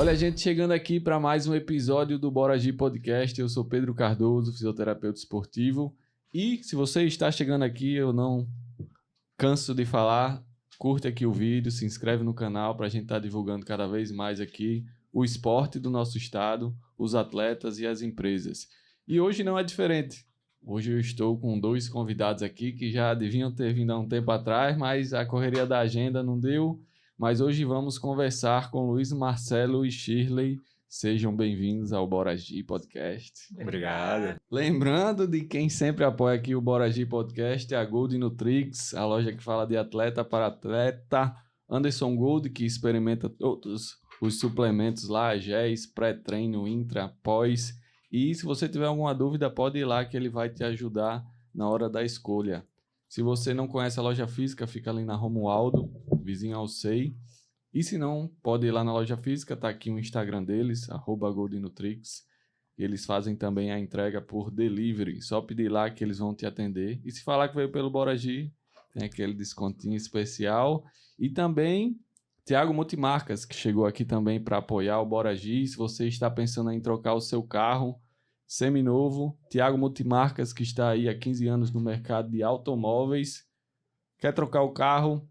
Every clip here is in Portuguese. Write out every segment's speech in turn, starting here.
Olha, a gente chegando aqui para mais um episódio do Bora Agir Podcast. Eu sou Pedro Cardoso, fisioterapeuta esportivo. E se você está chegando aqui, eu não canso de falar, curte aqui o vídeo, se inscreve no canal para a gente estar divulgando cada vez mais aqui o esporte do nosso estado, os atletas e as empresas. E hoje não é diferente. Hoje eu estou com dois convidados aqui que já deviam ter vindo há um tempo atrás, mas a correria da agenda não deu. Mas hoje vamos conversar com Luiz Marcelo e Shirley. Sejam bem-vindos ao Bora Agir Podcast. Obrigado. Lembrando de quem sempre apoia aqui o Bora Agir Podcast, a Gold Nutrix, a loja que fala de atleta para atleta. Anderson Gold, que experimenta todos os suplementos lá, géis, pré-treino, intra, pós. E se você tiver alguma dúvida, pode ir lá que ele vai te ajudar na hora da escolha. Se você não conhece a loja física, fica ali na Romualdo, vizinho ao SEI. E se não, pode ir lá na loja física, tá aqui o Instagram deles, @GoldNutrix. Eles fazem também a entrega por delivery, só pedir lá que eles vão te atender. E se falar que veio pelo Bora Agir, tem aquele descontinho especial. E também Thiago Multimarcas, que chegou aqui também para apoiar o Bora Agir. Se você está pensando em trocar o seu carro seminovo, Thiago Multimarcas, que está aí há 15 anos no mercado de automóveis, quer trocar o carro,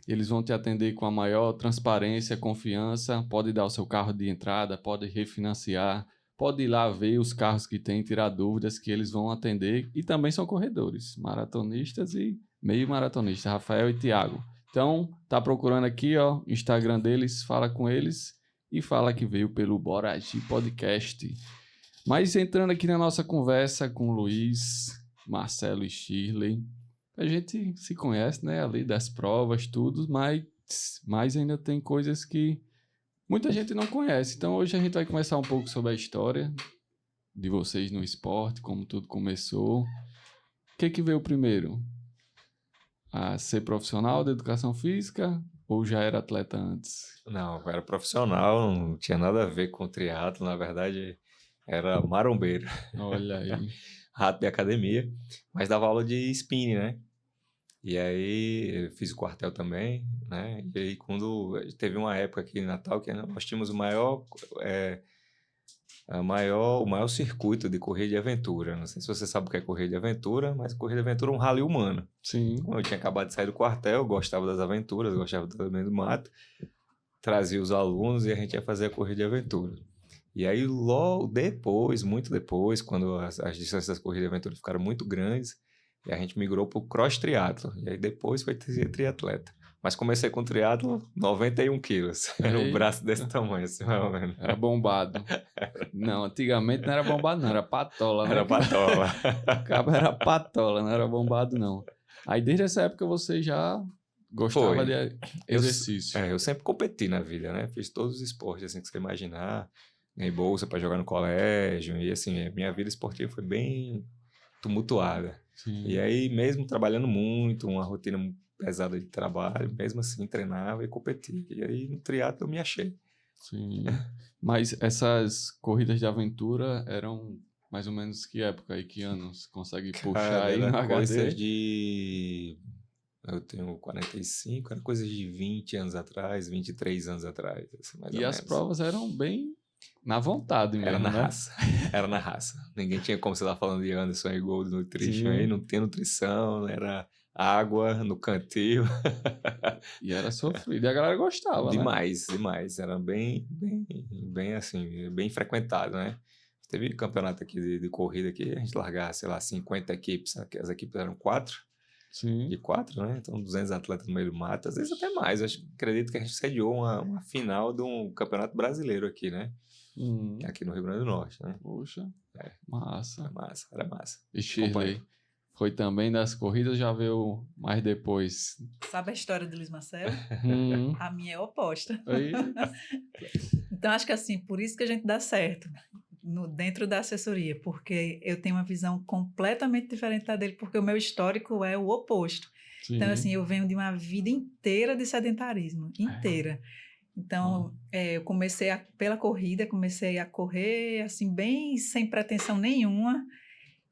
eles vão te atender com a maior transparência, confiança. Pode dar o seu carro de entrada, pode refinanciar, pode ir lá ver os carros que tem, tirar dúvidas que eles vão atender. E também são corredores, maratonistas e meio maratonistas, Rafael e Thiago. Então, tá procurando aqui, ó, Instagram deles, fala com eles e fala que veio pelo Bora Agir Podcast. Mas entrando aqui na nossa conversa com Luiz, Marcelo e Shirley, a gente se conhece, né, ali das provas, tudo, mas ainda tem coisas que muita gente não conhece. Então hoje a gente vai conversar um pouco sobre a história de vocês no esporte, como tudo começou. O que veio primeiro? A ser profissional da educação física ou já era atleta antes? Não, eu era profissional, não tinha nada a ver com triatlo, na verdade era marombeiro. Olha aí. Rato de academia, mas dava aula de spinning, né? E aí eu fiz o quartel também, né? E aí quando teve uma época aqui em Natal que nós tínhamos o maior circuito de corrida de aventura. Não sei se você sabe o que é corrida de aventura, mas corrida de aventura é um rally humano. Sim. Como eu tinha acabado de sair do quartel, gostava das aventuras, gostava também do mato, trazia os alunos e a gente ia fazer a corrida de aventura. E aí logo depois, muito depois, quando as distâncias das corridas de aventura ficaram muito grandes, e a gente migrou para o cross triatlo. E aí depois foi ser triatleta. Mas comecei com triatlo, 91 quilos. Era um braço desse tamanho, assim, mais ou menos. Era bombado. Não, antigamente não era bombado, não. Era patola, né? Era patola. O cabo era patola, não era bombado, não. Aí desde essa época você já gostava de exercício. Eu sempre competi na vida, né? Fiz todos os esportes, assim, que você imaginar. Ganhei bolsa para jogar no colégio. E, assim, minha vida esportiva foi bem tumultuada. Sim. E aí, mesmo trabalhando muito, uma rotina pesada de trabalho, mesmo assim, treinava e competia. E aí, no triatlo, eu me achei. Sim. Mas essas corridas de aventura eram mais ou menos que época e que anos? Consegue puxar aí no coisas HD? de... Eu tenho 45, era coisas de 20 anos atrás, 23 anos atrás, assim, mais ou E menos. as provas eram bem na vontade mesmo, Era na né? raça. Era na raça. Ninguém tinha como você lá falando de Anderson e Gold Nutrition aí, não tinha nutrição, era água no cantil. E era sofrido. E a galera gostava, Demais, demais. Era bem assim, bem frequentado, né? Teve campeonato aqui de corrida aqui, a gente largava, sei lá, 50 equipes, as equipes eram 4, Sim. de 4, né? Então 200 atletas no meio do mato, às vezes até mais. Eu acredito que a gente sediou uma final de um campeonato brasileiro aqui, né? Aqui no Rio Grande do Norte, né? Poxa, massa. Era massa. E Shirley, foi também das corridas, já veio mais depois? Sabe a história do Luiz Marcelo? A minha é oposta. Aí. Então, acho que assim, por isso que a gente dá certo dentro da assessoria, porque eu tenho uma visão completamente diferente da dele, porque o meu histórico é o oposto. Sim. Então, assim, eu venho de uma vida inteira de sedentarismo, inteira. Então, eu comecei pela corrida, comecei a correr, assim, bem sem pretensão nenhuma,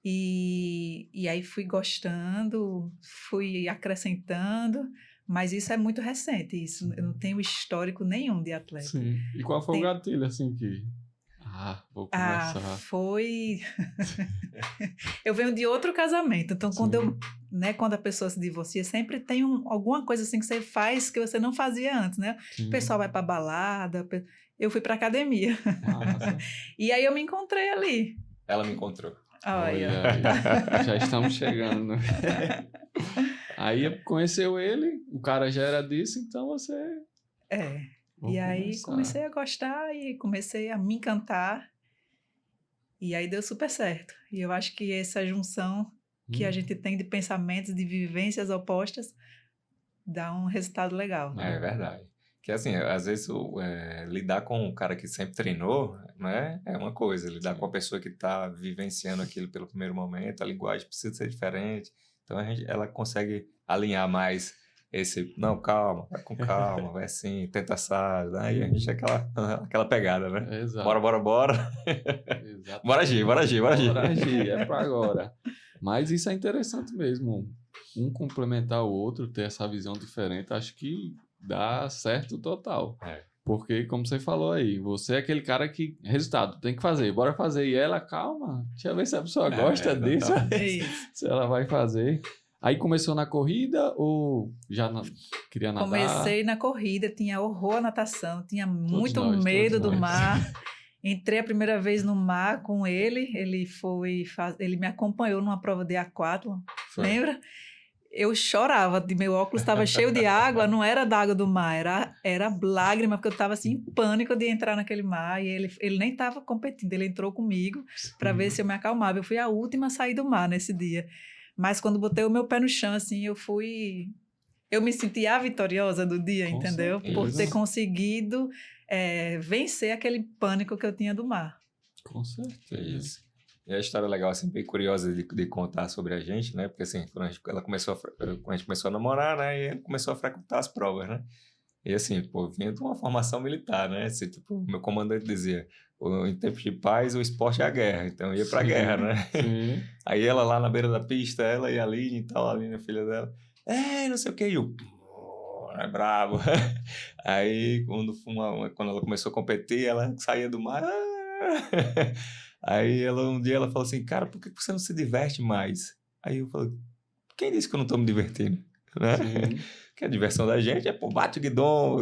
e aí fui gostando, fui acrescentando, Mas isso é muito recente, isso. Eu não tenho histórico nenhum de atleta. Sim. E qual foi o Tem- gatilho, assim, que... vou começar. Foi... Eu venho de outro casamento, então Sim. quando a pessoa se divorcia, sempre tem alguma coisa assim que você faz que você não fazia antes, né? Sim. O pessoal vai pra balada, eu fui pra academia. Massa. E aí eu me encontrei ali. Ela me encontrou. Olha. Olha aí. Já estamos chegando. Aí conheceu ele, o cara já era disso, então você... Vou E aí começar. comecei a gostar e comecei a me encantar. E aí deu super certo. E eu acho que essa junção que a gente tem de pensamentos, de vivências opostas, dá um resultado legal. É verdade. Que assim, às vezes lidar com um cara que sempre treinou, né, é uma coisa. Lidar com a pessoa que está vivenciando aquilo pelo primeiro momento, a linguagem precisa ser diferente. Então ela consegue alinhar mais esse, não, calma, vai com calma, vai assim, tenta assado, né? E a gente é aquela pegada, né? Exato. Bora. Exato. Bora agir. Bora agir, é pra agora. Mas isso é interessante mesmo. Um complementar o outro, ter essa visão diferente, acho que dá certo total. Porque, como você falou aí, você é aquele cara que, resultado, tem que fazer, bora fazer. E ela, calma, deixa eu ver se a pessoa gosta disso, se ela vai fazer. Aí começou na corrida ou já queria nadar? Comecei na corrida, tinha horror à natação, tinha muito nós, medo todos do nós. mar. Entrei a primeira vez no mar com ele, ele me acompanhou numa prova de aquátlon, lembra? Eu chorava, meu óculos estava cheio de água, não era da água do mar, era lágrima, porque eu estava assim, em pânico de entrar naquele mar, e ele nem estava competindo, ele entrou comigo para ver se eu me acalmava. Eu fui a última a sair do mar nesse dia, mas quando botei o meu pé no chão, assim, eu me senti a vitoriosa do dia, Com entendeu? certeza. Por ter conseguido vencer aquele pânico que eu tinha do mar. Com certeza. Isso. E a história legal, assim, bem curiosa de contar sobre a gente, né? Porque, assim, quando a gente começou a namorar, né? E começou a frequentar as provas, né? E, assim, pô, vinha de uma formação militar, né? Assim, tipo, o meu comandante dizia, em tempos de paz, o esporte é a guerra. Então, eu ia pra guerra, né? Sim. Aí ela lá na beira da pista, ela e a Aline e tal, a Aline, a filha dela, não sei o que, e eu... É bravo. Aí, quando ela começou a competir, ela saía do mar... Aí um dia ela falou assim, cara, por que você não se diverte mais? Aí eu falei, quem disse que eu não tô me divertindo? Né? Que a diversão da gente é, pô, bate o guidão,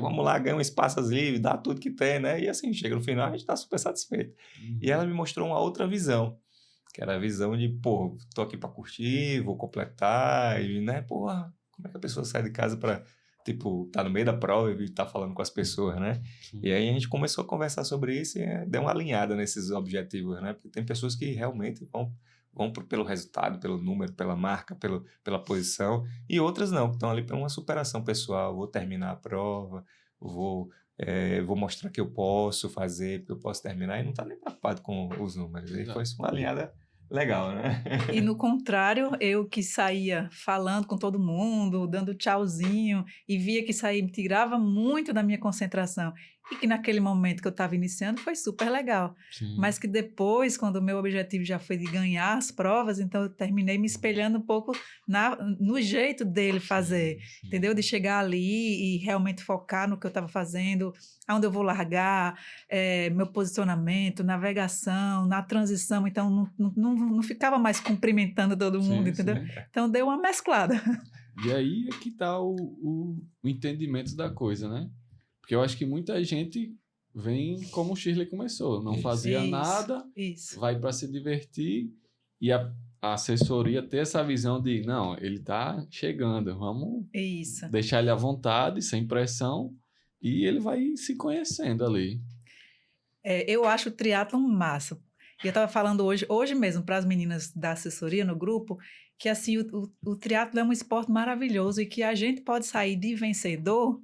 vamos lá, ganha um espaço livre, dá tudo que tem, né? E assim, chega no final, a gente tá super satisfeito. E ela me mostrou uma outra visão, que era a visão de, pô, tô aqui pra curtir, vou completar, e, né, pô, como é que a pessoa sai de casa pra, tipo, tá no meio da prova e tá falando com as pessoas, né? E aí a gente começou a conversar sobre isso e deu uma alinhada nesses objetivos, né? Porque tem pessoas que realmente vão pelo resultado, pelo número, pela marca, pela posição, e outras não, que estão ali para uma superação pessoal. Vou terminar a prova, vou mostrar que eu posso fazer, que eu posso terminar, e não tá nem preocupado com os números. Aí foi uma alinhada legal, né? E no contrário, eu que saía falando com todo mundo, dando tchauzinho, e via que saía, me tirava muito da minha concentração. E que naquele momento que eu estava iniciando foi super legal. Sim. Mas que depois, quando o meu objetivo já foi de ganhar as provas, então eu terminei me espelhando um pouco no jeito dele fazer, entendeu? De chegar ali e realmente focar no que eu estava fazendo, aonde eu vou largar, meu posicionamento, navegação, na transição. Então não ficava mais cumprimentando todo mundo, entendeu? Sim. Então deu uma mesclada. E aí é que tá o entendimento da coisa, né? Porque eu acho que muita gente vem como o Shirley começou, não fazia nada, vai para se divertir, e a assessoria ter essa visão de, não, ele tá chegando, vamos deixar ele à vontade, sem pressão, e ele vai se conhecendo ali. Eu acho o triatlon massa. E eu estava falando hoje mesmo para as meninas da assessoria no grupo, que assim, o triatlon é um esporte maravilhoso e que a gente pode sair de vencedor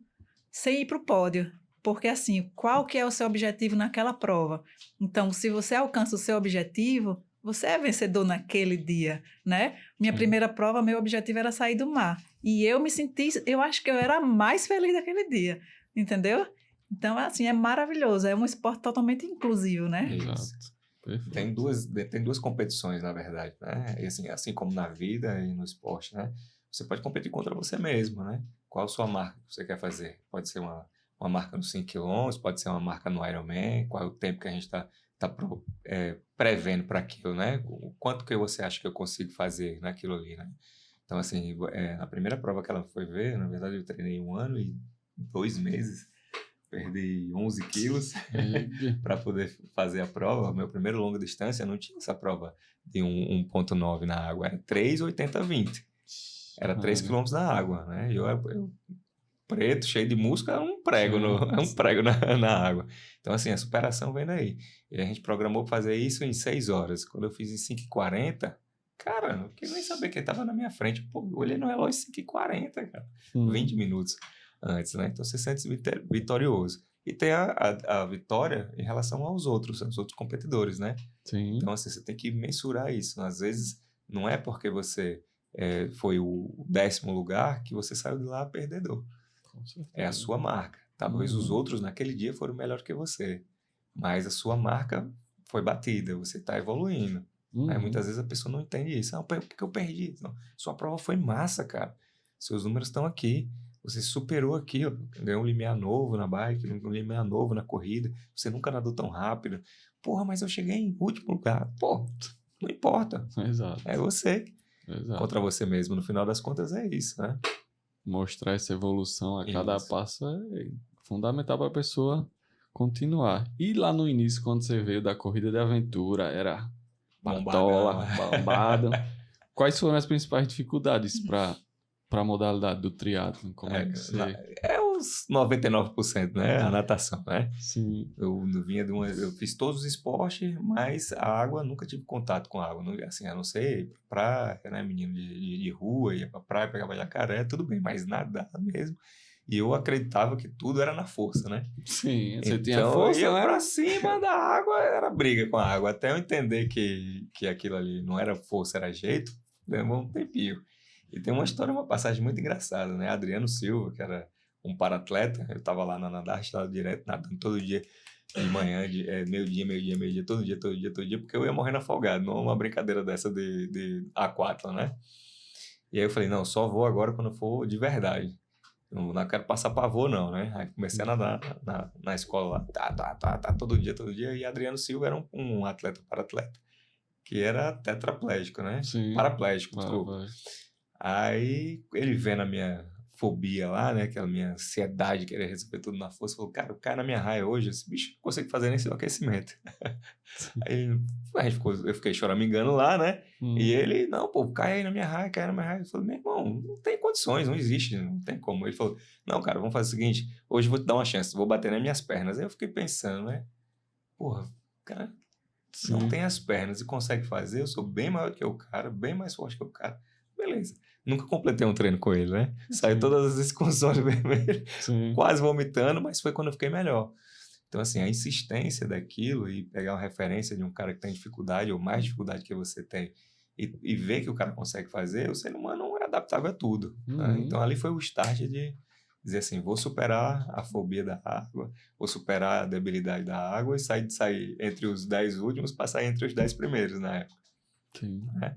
sem ir para o pódio. Porque assim, qual que é o seu objetivo naquela prova? Então, se você alcança o seu objetivo, você é vencedor naquele dia, né? Minha primeira prova, meu objetivo era sair do mar. E eu acho que eu era a mais feliz daquele dia, entendeu? Então, assim, é maravilhoso. É um esporte totalmente inclusivo, né? Exato. Tem duas competições, na verdade, né? E assim como na vida e no esporte, né? você pode competir contra você mesmo, né? Qual a sua marca que você quer fazer? Pode ser uma marca nos 5 km, pode ser uma marca no Ironman, qual é o tempo que a gente está prevendo para aquilo, né? O quanto que você acha que eu consigo fazer naquilo ali, né? Então, assim, a primeira prova que ela foi ver, na verdade, eu treinei 1 ano e 2 meses, perdi 11 quilos para poder fazer a prova. Meu primeiro longa distância não tinha essa prova de 1,9 na água, era 3,80-20. Era 3 km na água, né? E eu preto, cheio de músculo, é um prego, na água. Então, assim, a superação vem daí. E a gente programou fazer isso em 6 horas. Quando eu fiz em 5h40, cara, eu queria nem saber quem estava na minha frente. Pô, eu olhei no relógio 5h40, cara. 20 minutos antes, né? Então, você se sente vitorioso. E tem a vitória em relação aos outros competidores, né? Sim. Então, assim, você tem que mensurar isso. Às vezes, não é porque você foi o 10º lugar que você saiu de lá perdedor. É a sua marca. Talvez os outros naquele dia foram melhor que você, mas a sua marca foi batida, você está evoluindo. Aí, muitas vezes a pessoa não entende isso. Por que eu perdi? Não, sua prova foi massa, cara. Seus números estão aqui. Você superou aqui, ó, ganhou um limiar novo na bike, um limiar novo na corrida. Você nunca nadou tão rápido. Porra, mas eu cheguei em último lugar. Pô, não importa. Exato. É você. Exato. Contra você mesmo. No final das contas é isso, né? Mostrar essa evolução a cada passo é fundamental para a pessoa continuar. E lá no início, quando você veio da corrida de aventura, era bombado. Quais foram as principais dificuldades para a modalidade do triatlon? Como é que você... os 99%, né? A natação, né? Sim. Eu eu fiz todos os esportes, mas a água, nunca tive contato com a água. Assim, a não ser praia, né? Menino de rua, ia pra praia, pegava jacaré, tudo bem, mas nadar mesmo. E eu acreditava que tudo era na força, né? Sim, você então, tinha força, eu ia né? pra cima da água, era briga com a água. Até eu entender que aquilo ali não era força, era jeito, levou um tempinho. E tem uma passagem muito engraçada, né? Adriano Silva, que era um para-atleta, eu estava lá na nadar, estava direto nadando todo dia, de manhã, meio-dia, todo dia, porque eu ia morrendo afogado, não uma brincadeira dessa de aquatlon, né? E aí eu falei, não, só vou agora quando for de verdade. Não quero passar pavor, não, né? Aí comecei a nadar na escola lá, todo dia. E Adriano Silva era um atleta para-atleta, que era tetraplégico, né? Sim. Paraplégico, desculpa. Aí ele vendo a minha fobia lá, né? Aquela minha ansiedade de querer resolver tudo na força, falou, cara, o cara na minha raia hoje, esse bicho não consegue fazer nem seu aquecimento. Aí eu fiquei choramingando lá, né? E ele, não, pô, cai aí na minha raia. Eu falei, meu irmão, não tem condições, não existe, não tem como. Ele falou, não, cara, vamos fazer o seguinte, hoje eu vou te dar uma chance, vou bater nas minhas pernas. Aí eu fiquei pensando, né? Porra, o cara não tem as pernas e consegue fazer, eu sou bem maior que o cara, bem mais forte que o cara. Beleza. Nunca completei um treino com ele, né? Saiu todas as vezes com os olhos vermelhos, quase vomitando, mas foi quando eu fiquei melhor. Então, assim, a insistência daquilo e pegar uma referência de um cara que tem dificuldade ou mais dificuldade que você tem e ver que o cara consegue fazer, o ser humano é adaptável a tudo. Né? Então, ali foi o start de dizer assim, vou superar a fobia da água, vou superar a debilidade da água e sair entre os 10 últimos para sair entre os 10 primeiros na época. Sim. Né?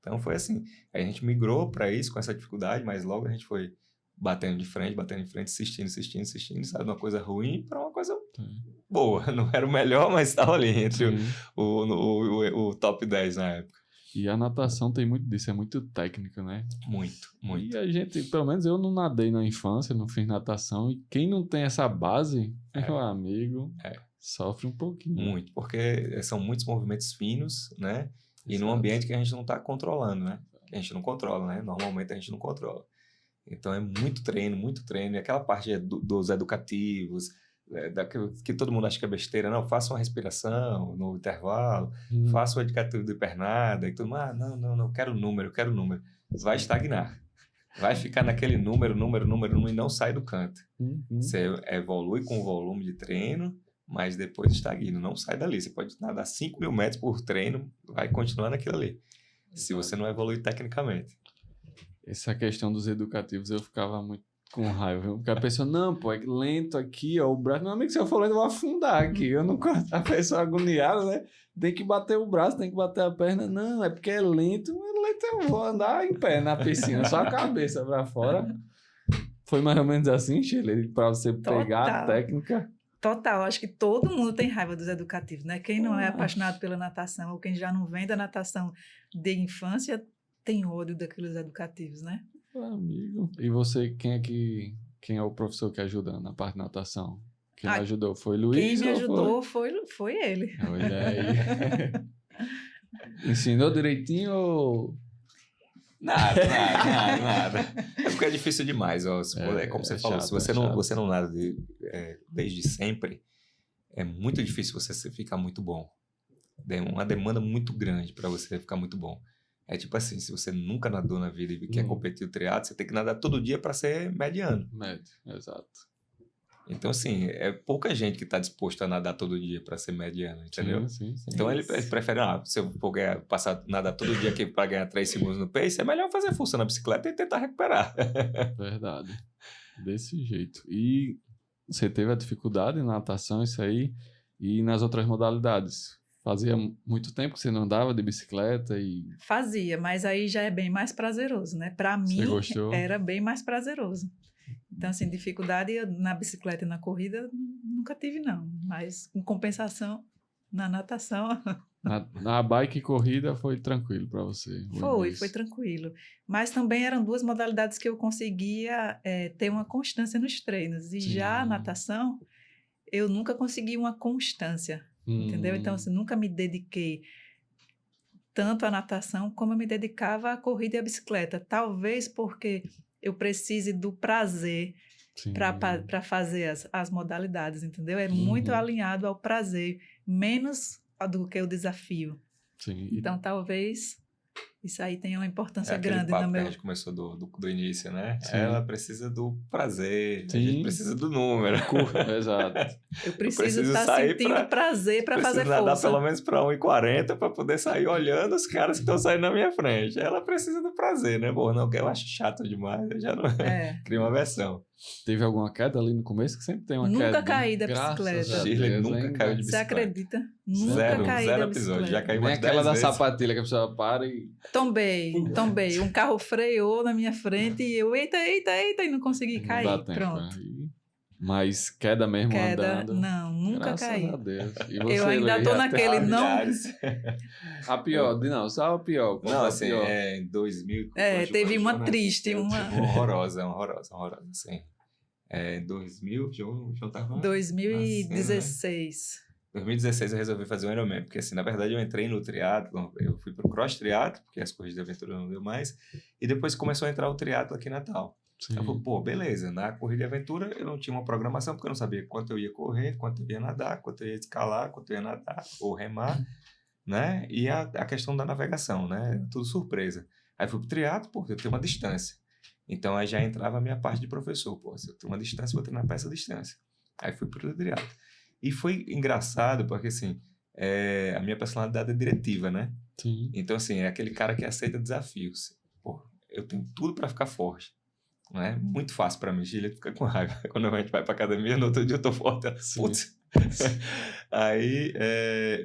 Então foi assim, a gente migrou para isso com essa dificuldade, mas logo a gente foi batendo de frente, insistindo, sabe, de uma coisa ruim para uma coisa boa. Não era o melhor, mas estava ali entre o top 10 na época. E a natação tem muito disso, é muito técnica, né? Muito. E a gente, pelo menos eu não nadei na infância, não fiz natação, e quem não tem essa base, meu amigo, sofre um pouquinho. Muito, porque são muitos movimentos finos, né? E num ambiente que a gente não está controlando, né? Que a gente não controla, né? Normalmente a gente não controla. Então é muito treino. E aquela parte dos educativos, que todo mundo acha que é besteira. Não, faça uma respiração no intervalo, faça o educativo de pernada. E todo mundo, não, quero número. Vai estagnar. Vai ficar naquele número e não sai do canto. Você evolui com o volume de treino, mas depois estagna, não sai dali. Você pode nadar 5.000 metros por treino, vai continuar naquilo ali. Se você não evoluir tecnicamente. Essa questão dos educativos eu ficava muito com raiva, viu? Porque a pessoa, não, pô, é lento aqui, ó, o braço. Meu amigo, se eu for lento, eu vou afundar aqui. Eu não gosto. A pessoa agoniada, né? Tem que bater o braço, tem que bater a perna. Não, é porque é lento então eu vou andar em pé na piscina, só a cabeça pra fora. Foi mais ou menos assim, Shirley, pra você pegar a Total. técnica. Total, acho que todo mundo tem raiva dos educativos, né? Quem não é Ah. apaixonado pela natação, ou quem já não vem da natação de infância, tem ódio daqueles educativos, né? Amigo. E você, quem é o professor que ajuda na parte de natação? Quem Ah, ajudou? Foi Quem Luiz me ou ajudou foi ele. Olha aí. Ensinou direitinho ou... Nada. É porque é difícil demais, ó. É como você falou, chato, se você é não, chato. você não nada desde sempre, é muito difícil você ficar muito bom. É uma demanda muito grande para você ficar muito bom. É tipo assim, se você nunca nadou na vida e quer competir o triatlo, você tem que nadar todo dia para ser mediano. Médio, exato. Então, assim, é pouca gente que está disposto a nadar todo dia para ser mediano, entendeu? Sim. Então, ele prefere, se eu for nadar todo dia aqui para ganhar 3 segundos no pace, é melhor fazer força na bicicleta e tentar recuperar. Verdade. Desse jeito. E você teve a dificuldade na natação, isso aí, e nas outras modalidades? Fazia muito tempo que você não andava de bicicleta e Fazia, mas aí já é bem mais prazeroso, né? Para mim, gostou? era bem mais prazeroso. Então, assim, dificuldade na bicicleta e na corrida nunca tive, não. Mas, em compensação, na natação, Na bike e corrida foi tranquilo para você? foi tranquilo. Mas também eram duas modalidades que eu conseguia ter uma constância nos treinos. E já a Sim. natação, eu nunca consegui uma constância, entendeu? Então, assim, nunca me dediquei tanto à natação como eu me dedicava à corrida e à bicicleta. Talvez porque eu precise do prazer para fazer as modalidades, entendeu? É muito alinhado ao prazer, menos do que o desafio. Sim. Então, talvez isso aí tenha uma importância aquele grande papo no que a meu... gente começou do início, né? Sim. Ela precisa do prazer, a Sim. gente precisa do número. Exato. Eu preciso preciso estar sair sentindo prazer para fazer Preciso nadar força. pelo menos para 1,40 para poder sair olhando os caras que estão saindo na minha frente. Ela precisa do prazer, né? Bom, não, eu acho chato demais, eu já não crio uma versão. Teve alguma queda ali no começo? Que sempre tem uma queda. Nunca caí da Graças bicicleta. a Shirley Deus, nunca ainda. caiu de Você bicicleta. acredita? Nunca caí Zero da episódio. Já bicicleta. caí Nem umas aquela 10 da vezes. sapatilha que a pessoa para e... Tombei. Um carro freou na minha frente e eu, eita, e não consegui Não cair. dá tempo. Pronto. Né? Mas queda mesmo Queda, andando. não, nunca Graças caí. a Deus. E Eu ainda Lei, tô até- naquele não... Milhares. A pior, não, só a pior. Qual Não, foi a assim, pior? em 2000... teve uma João, triste, uma... Horrorosa, assim. Em 2000, João tava... 2016. 2016 eu resolvi fazer um Ironman, porque assim, na verdade eu entrei no triatlo, eu fui pro cross triatlo, porque as corridas de aventura não deu mais, e depois começou a entrar o triatlo aqui em Natal. Sim. Eu falei, pô, beleza, na corrida de aventura eu não tinha uma programação, porque eu não sabia quanto eu ia correr, quanto eu ia nadar, quanto eu ia escalar, quanto eu ia nadar ou remar, né? E a questão da navegação, né? Tudo surpresa. Aí fui pro triatlo, pô, eu tenho uma distância. Então aí já entrava a minha parte de professor, pô, se eu tenho uma distância, vou treinar para essa distância. Aí fui pro triatlo. E foi engraçado, porque assim, a minha personalidade é diretiva, né? Sim. Então assim, é aquele cara que aceita desafios. Pô, eu tenho tudo para ficar forte. Não é muito fácil para mim, Gília fica com raiva. Quando a gente vai para academia, no outro dia eu tô forte. Putz. Aí,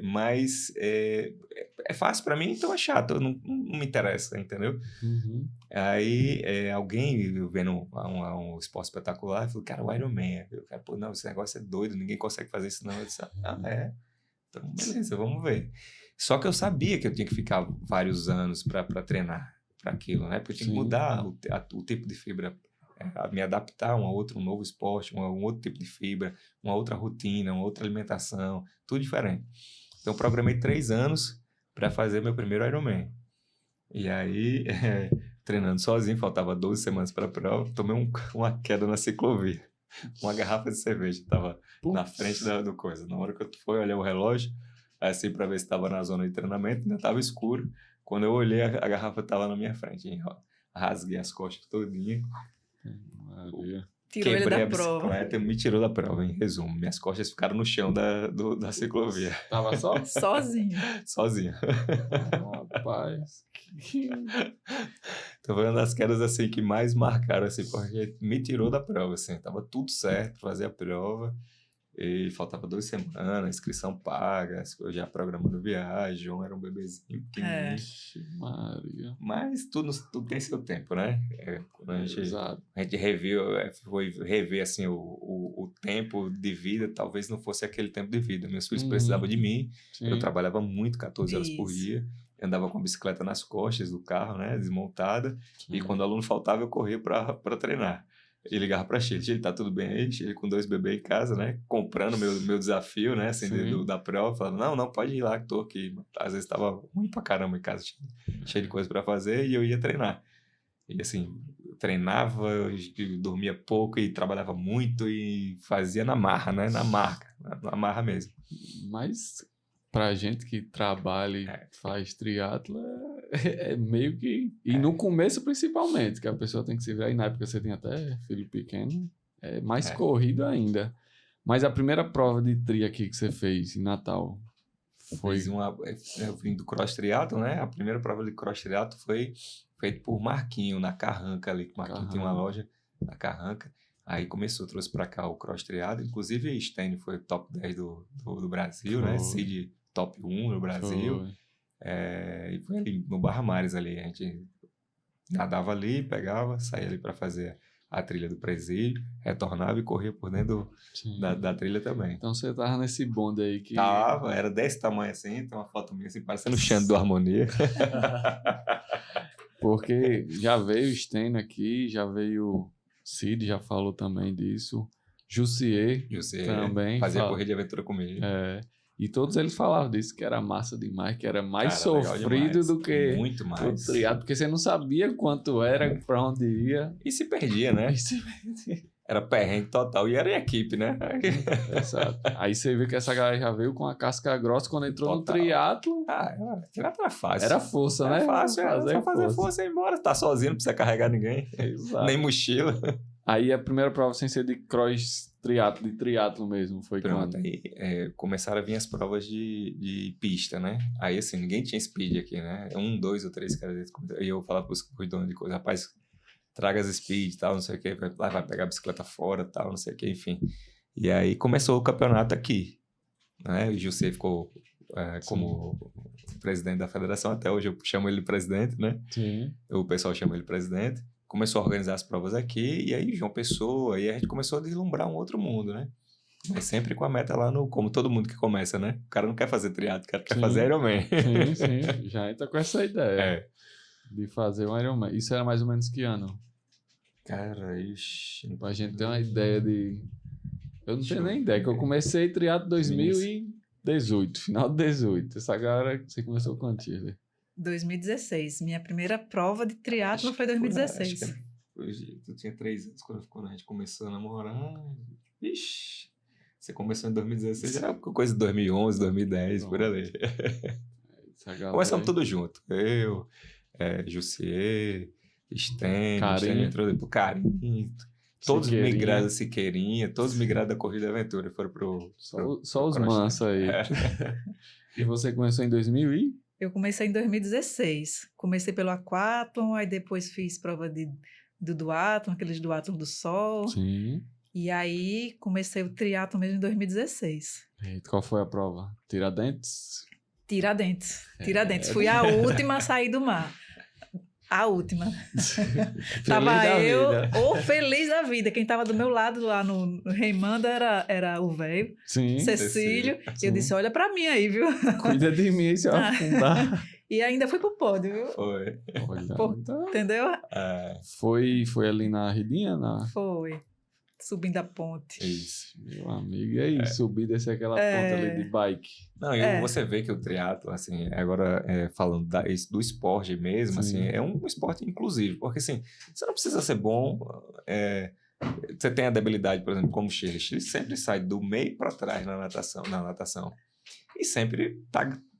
mas é fácil para mim, então é chato, não me interessa, entendeu? Uhum. Aí alguém vendo um esporte espetacular falou, cara, o Ironman. Eu, cara, pô, não, esse negócio é doido, ninguém consegue fazer isso não. Eu disse, então beleza, vamos ver. Só que eu sabia que eu tinha que ficar vários anos para treinar para aquilo, né? Porque eu tinha que mudar o tipo de fibra, me adaptar a um novo esporte, um outro tipo de fibra, uma outra rotina, uma outra alimentação, tudo diferente. Então eu programei 3 anos para fazer meu primeiro Ironman. E aí, treinando sozinho, faltava 12 semanas para a prova, tomei uma queda na ciclovia. Uma garrafa de cerveja estava na frente do coisa. Na hora que eu fui olhar o relógio, assim, para ver se estava na zona de treinamento, ainda estava escuro. Quando eu olhei, a garrafa estava na minha frente. Hein? Rasguei as costas todinha. Tirou ele Quebrei da a prova. bicicleta e me tirou da prova, em resumo. Minhas costas ficaram no chão da ciclovia. Tava só? Sozinho. Sozinho. Rapaz. Então foi uma das quedas assim que mais marcaram, assim, porque me tirou da prova, assim. Tava tudo certo, fazer a prova. E faltava 2 semanas, inscrição paga, eu já programando viagem, João era um bebezinho pequenininho. Ixi, Maria. Mas tudo tem seu tempo, né? Quando Exato. a gente reviu, foi rever assim, o tempo de vida, talvez não fosse aquele tempo de vida. Meus filhos precisavam de mim, Sim. eu trabalhava muito, 14 horas por Isso. dia, andava com a bicicleta nas costas do carro, né? Desmontada, e Sim. quando o aluno faltava, eu corria para treinar. E ligava pra Sheila, tá tudo bem aí? Sheila com 2 bebês em casa, né? Comprando meu desafio, né? Assim, da prova. Falando, não, pode ir lá que tô aqui. Às vezes tava ruim pra caramba em casa, cheio de coisa pra fazer e eu ia treinar. E assim, treinava, eu dormia pouco e trabalhava muito e fazia na marra, né? Na marra mesmo. Mas pra gente que trabalha e faz triatlo, é meio que... E no começo, principalmente, que a pessoa tem que se virar. E na época você tem até filho pequeno, é mais corrido ainda. Mas a primeira prova de tri aqui que você fez em Natal foi... Eu vim do cross triatlo, né? A primeira prova de cross triatlo foi feita por Marquinho, na Carranca ali. Marquinho tem uma loja na Carranca. Aí trouxe pra cá o cross triatlo. Inclusive, Stênio foi top 10 do Brasil, né? Cid top 1 no Brasil. E foi ali no Barra Mares ali. A gente nadava ali, pegava, saía ali para fazer a trilha do presídio, retornava e corria por dentro da trilha também. Então você tava nesse bonde aí que... Era desse tamanho assim, tem uma foto minha assim, parecendo o Xande do Harmonia. Porque já veio o Stênio aqui, já veio o Cid, já falou também disso. Jussier também. Fazia corrida de aventura comigo. E todos eles falavam disso, que era massa demais, que era mais Cara, sofrido do que muito mais. o triatlo, porque você não sabia quanto era, pra onde ia. E se perdia, né? Era perrengue total. E era em equipe, né? Exato. Aí você viu que essa galera já veio com a casca grossa quando entrou no triatlo. Triatlo era fácil. Era força, né? Era fácil, só fazer força e ir embora. Tá sozinho, não precisa carregar ninguém. Exato. Nem mochila. Aí a primeira prova sem ser de cross triatlo, de triatlo mesmo, foi quando? Aí começaram a vir as provas de pista, né? Aí assim, ninguém tinha speed aqui, né? 1, 2 ou 3 caras. E eu falava pros donos de coisa, rapaz, traga as speed e tal, não sei o que, vai pegar a bicicleta fora e tal, não sei o que, enfim. E aí começou o campeonato aqui, né? O José ficou como presidente da federação, até hoje eu chamo ele de presidente, né? Sim. O pessoal chama ele de presidente. Começou a organizar as provas aqui, e aí João Pessoa, e a gente começou a deslumbrar um outro mundo, né? Mas sempre com a meta lá como todo mundo que começa, né? O cara não quer fazer triatlo, o cara quer fazer Ironman. Sim, já entra com essa ideia de fazer um Ironman. Isso era mais ou menos que ano? Cara, ixi... Pra gente ter uma ideia de... Eu não tenho nem ideia, que eu comecei triatlo em 2018, final de 2018. Essa galera, você começou quando, Shirley? 2016. Minha primeira prova de triatlo foi 2016. Tu tinha 3 anos quando a gente começou a namorar. Ixi, você começou em 2016, era coisa de 2011, 2010, por ali. Começamos tudo junto. Eu, Jussier, Stênio, entrou depois, Carinho. Todos migraram da Siqueirinha, todos migraram da Corrida Aventura. Foram Só os mansos aí. E você começou em 2000 e... Eu comecei em 2016. Comecei pelo aquatlon, aí depois fiz prova do duatlon, aqueles duatlon do sol. Sim. E aí comecei o triatlon mesmo em 2016. E qual foi a prova? Tiradentes? Tiradentes. Fui a última a sair do mar. A última. Tava eu, feliz da vida. Quem tava do meu lado lá no remando era o velho, Cecílio. Sim. Eu disse, olha pra mim aí, viu? Cuida de mim se eu afundar. E ainda fui pro pódio, viu? Foi. Entendeu? Foi ali na Ridinha? Foi. Subindo a ponte. Isso, meu amigo. E aí, subir, descer aquela ponte ali de bike. Não, você vê que o triatlo, assim, agora falando do esporte mesmo, assim, é um esporte inclusivo. Porque, assim, você não precisa ser bom. Você tem a debilidade, por exemplo, como o Shirley. Shirley sempre sai do meio para trás na natação. E sempre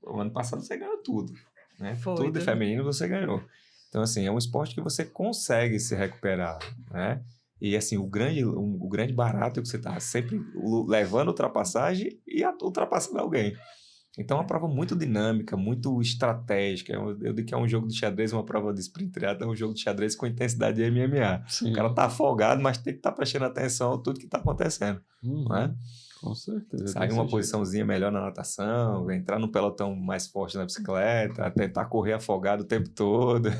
o ano passado você ganhou tudo. Né? Tudo de feminino você ganhou. Então, assim, é um esporte que você consegue se recuperar, né? E, assim, o grande barato é que você está sempre levando ultrapassagem e ultrapassando alguém. Então, é uma prova muito dinâmica, muito estratégica. Eu digo que é um jogo de xadrez, uma prova de sprint triatlo, é um jogo de xadrez com intensidade de MMA. Sim. O cara tá afogado, mas tem que estar prestando atenção a tudo que está acontecendo. Uhum. Não é? Com certeza. Sair desse uma jeito. posiçãozinha melhor na natação, entrar no pelotão mais forte na bicicleta, tentar correr afogado o tempo todo.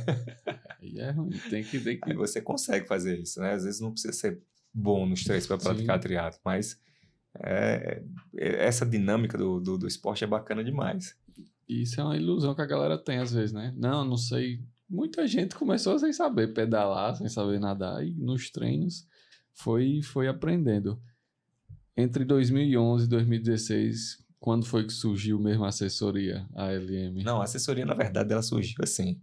Aí é ruim, tem que... Aí você consegue fazer isso, né? Às vezes não precisa ser bom nos três para praticar Sim. triatlo, mas essa dinâmica do esporte é bacana demais. Isso é uma ilusão que a galera tem às vezes, né? Não sei. Muita gente começou sem saber pedalar, sem saber nadar, e nos treinos foi aprendendo. Entre 2011 e 2016, quando foi que surgiu mesmo a assessoria, a LM? Não, a assessoria, na verdade, ela surgiu assim.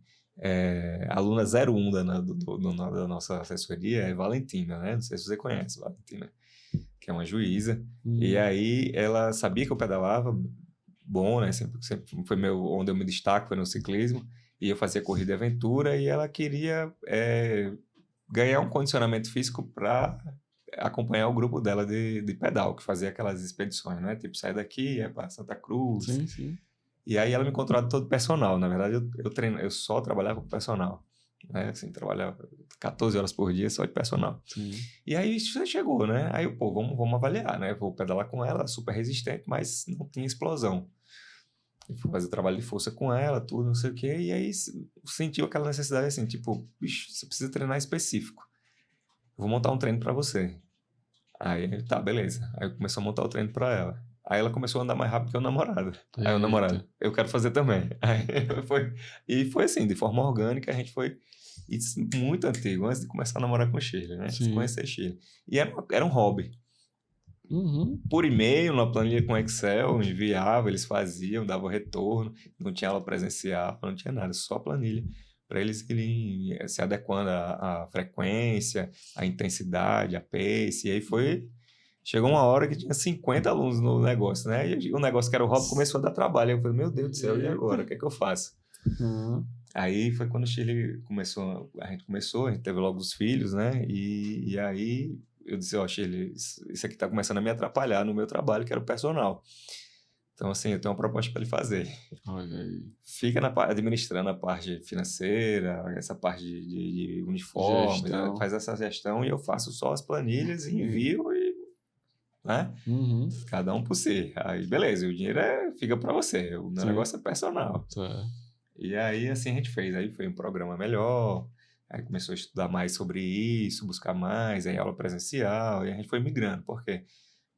A aluna 01 da nossa assessoria é Valentina, né? Não sei se você conhece Valentina, que é uma juíza. E aí ela sabia que eu pedalava bom, né? Sempre foi onde eu me destaco, foi no ciclismo. E eu fazia corrida e aventura e ela queria ganhar um condicionamento físico para acompanhar o grupo dela de pedal, que fazia aquelas expedições, né? Tipo, sair daqui, ia para Santa Cruz. Sim, sim. E aí ela me contratou todo personal. Na verdade, eu só trabalhava com personal. Né? Assim, trabalhava 14 horas por dia só de personal. Sim. E aí isso chegou, né? Aí eu, vamos avaliar, né? Vou pedalar com ela, super resistente, mas não tinha explosão. Eu fui fazer trabalho de força com ela, tudo, não sei o quê. E aí sentiu aquela necessidade assim, tipo, bicho, você precisa treinar específico. Eu vou montar um treino para você. Aí, tá, beleza. Aí começou a montar o treino para ela. Aí ela começou a andar mais rápido que o namorado. Aí o namorado, eu quero fazer também. Aí foi assim, de forma orgânica, a gente foi... Isso muito antigo, antes de começar a namorar com o Shirley, né? Antes de conhecer Shirley. E era um hobby. Por e-mail, numa planilha com Excel, enviava, eles faziam, davam retorno, não tinha aula presencial, não tinha nada, só planilha, para eles irem se adequando à frequência, à intensidade, à pace, e aí chegou uma hora que tinha 50 alunos no negócio, né? E o negócio que era o hobby começou a dar trabalho, eu falei, meu Deus do céu, e agora? O que é que eu faço? Aí foi quando o Chile a gente teve logo os filhos, né? E aí eu disse, Chile, isso aqui tá começando a me atrapalhar no meu trabalho, que era o personal. Então, assim, eu tenho uma proposta para ele fazer. Olha aí. Fica administrando a parte financeira, essa parte de uniforme, né? Faz essa gestão e eu faço só as planilhas e envio e... né? Cada um por si. Aí, beleza, o dinheiro fica para você, o meu negócio é personal. E aí, assim, a gente fez. Aí foi um programa melhor, aí começou a estudar mais sobre isso, buscar mais, aí aula presencial, e a gente foi migrando. Por quê?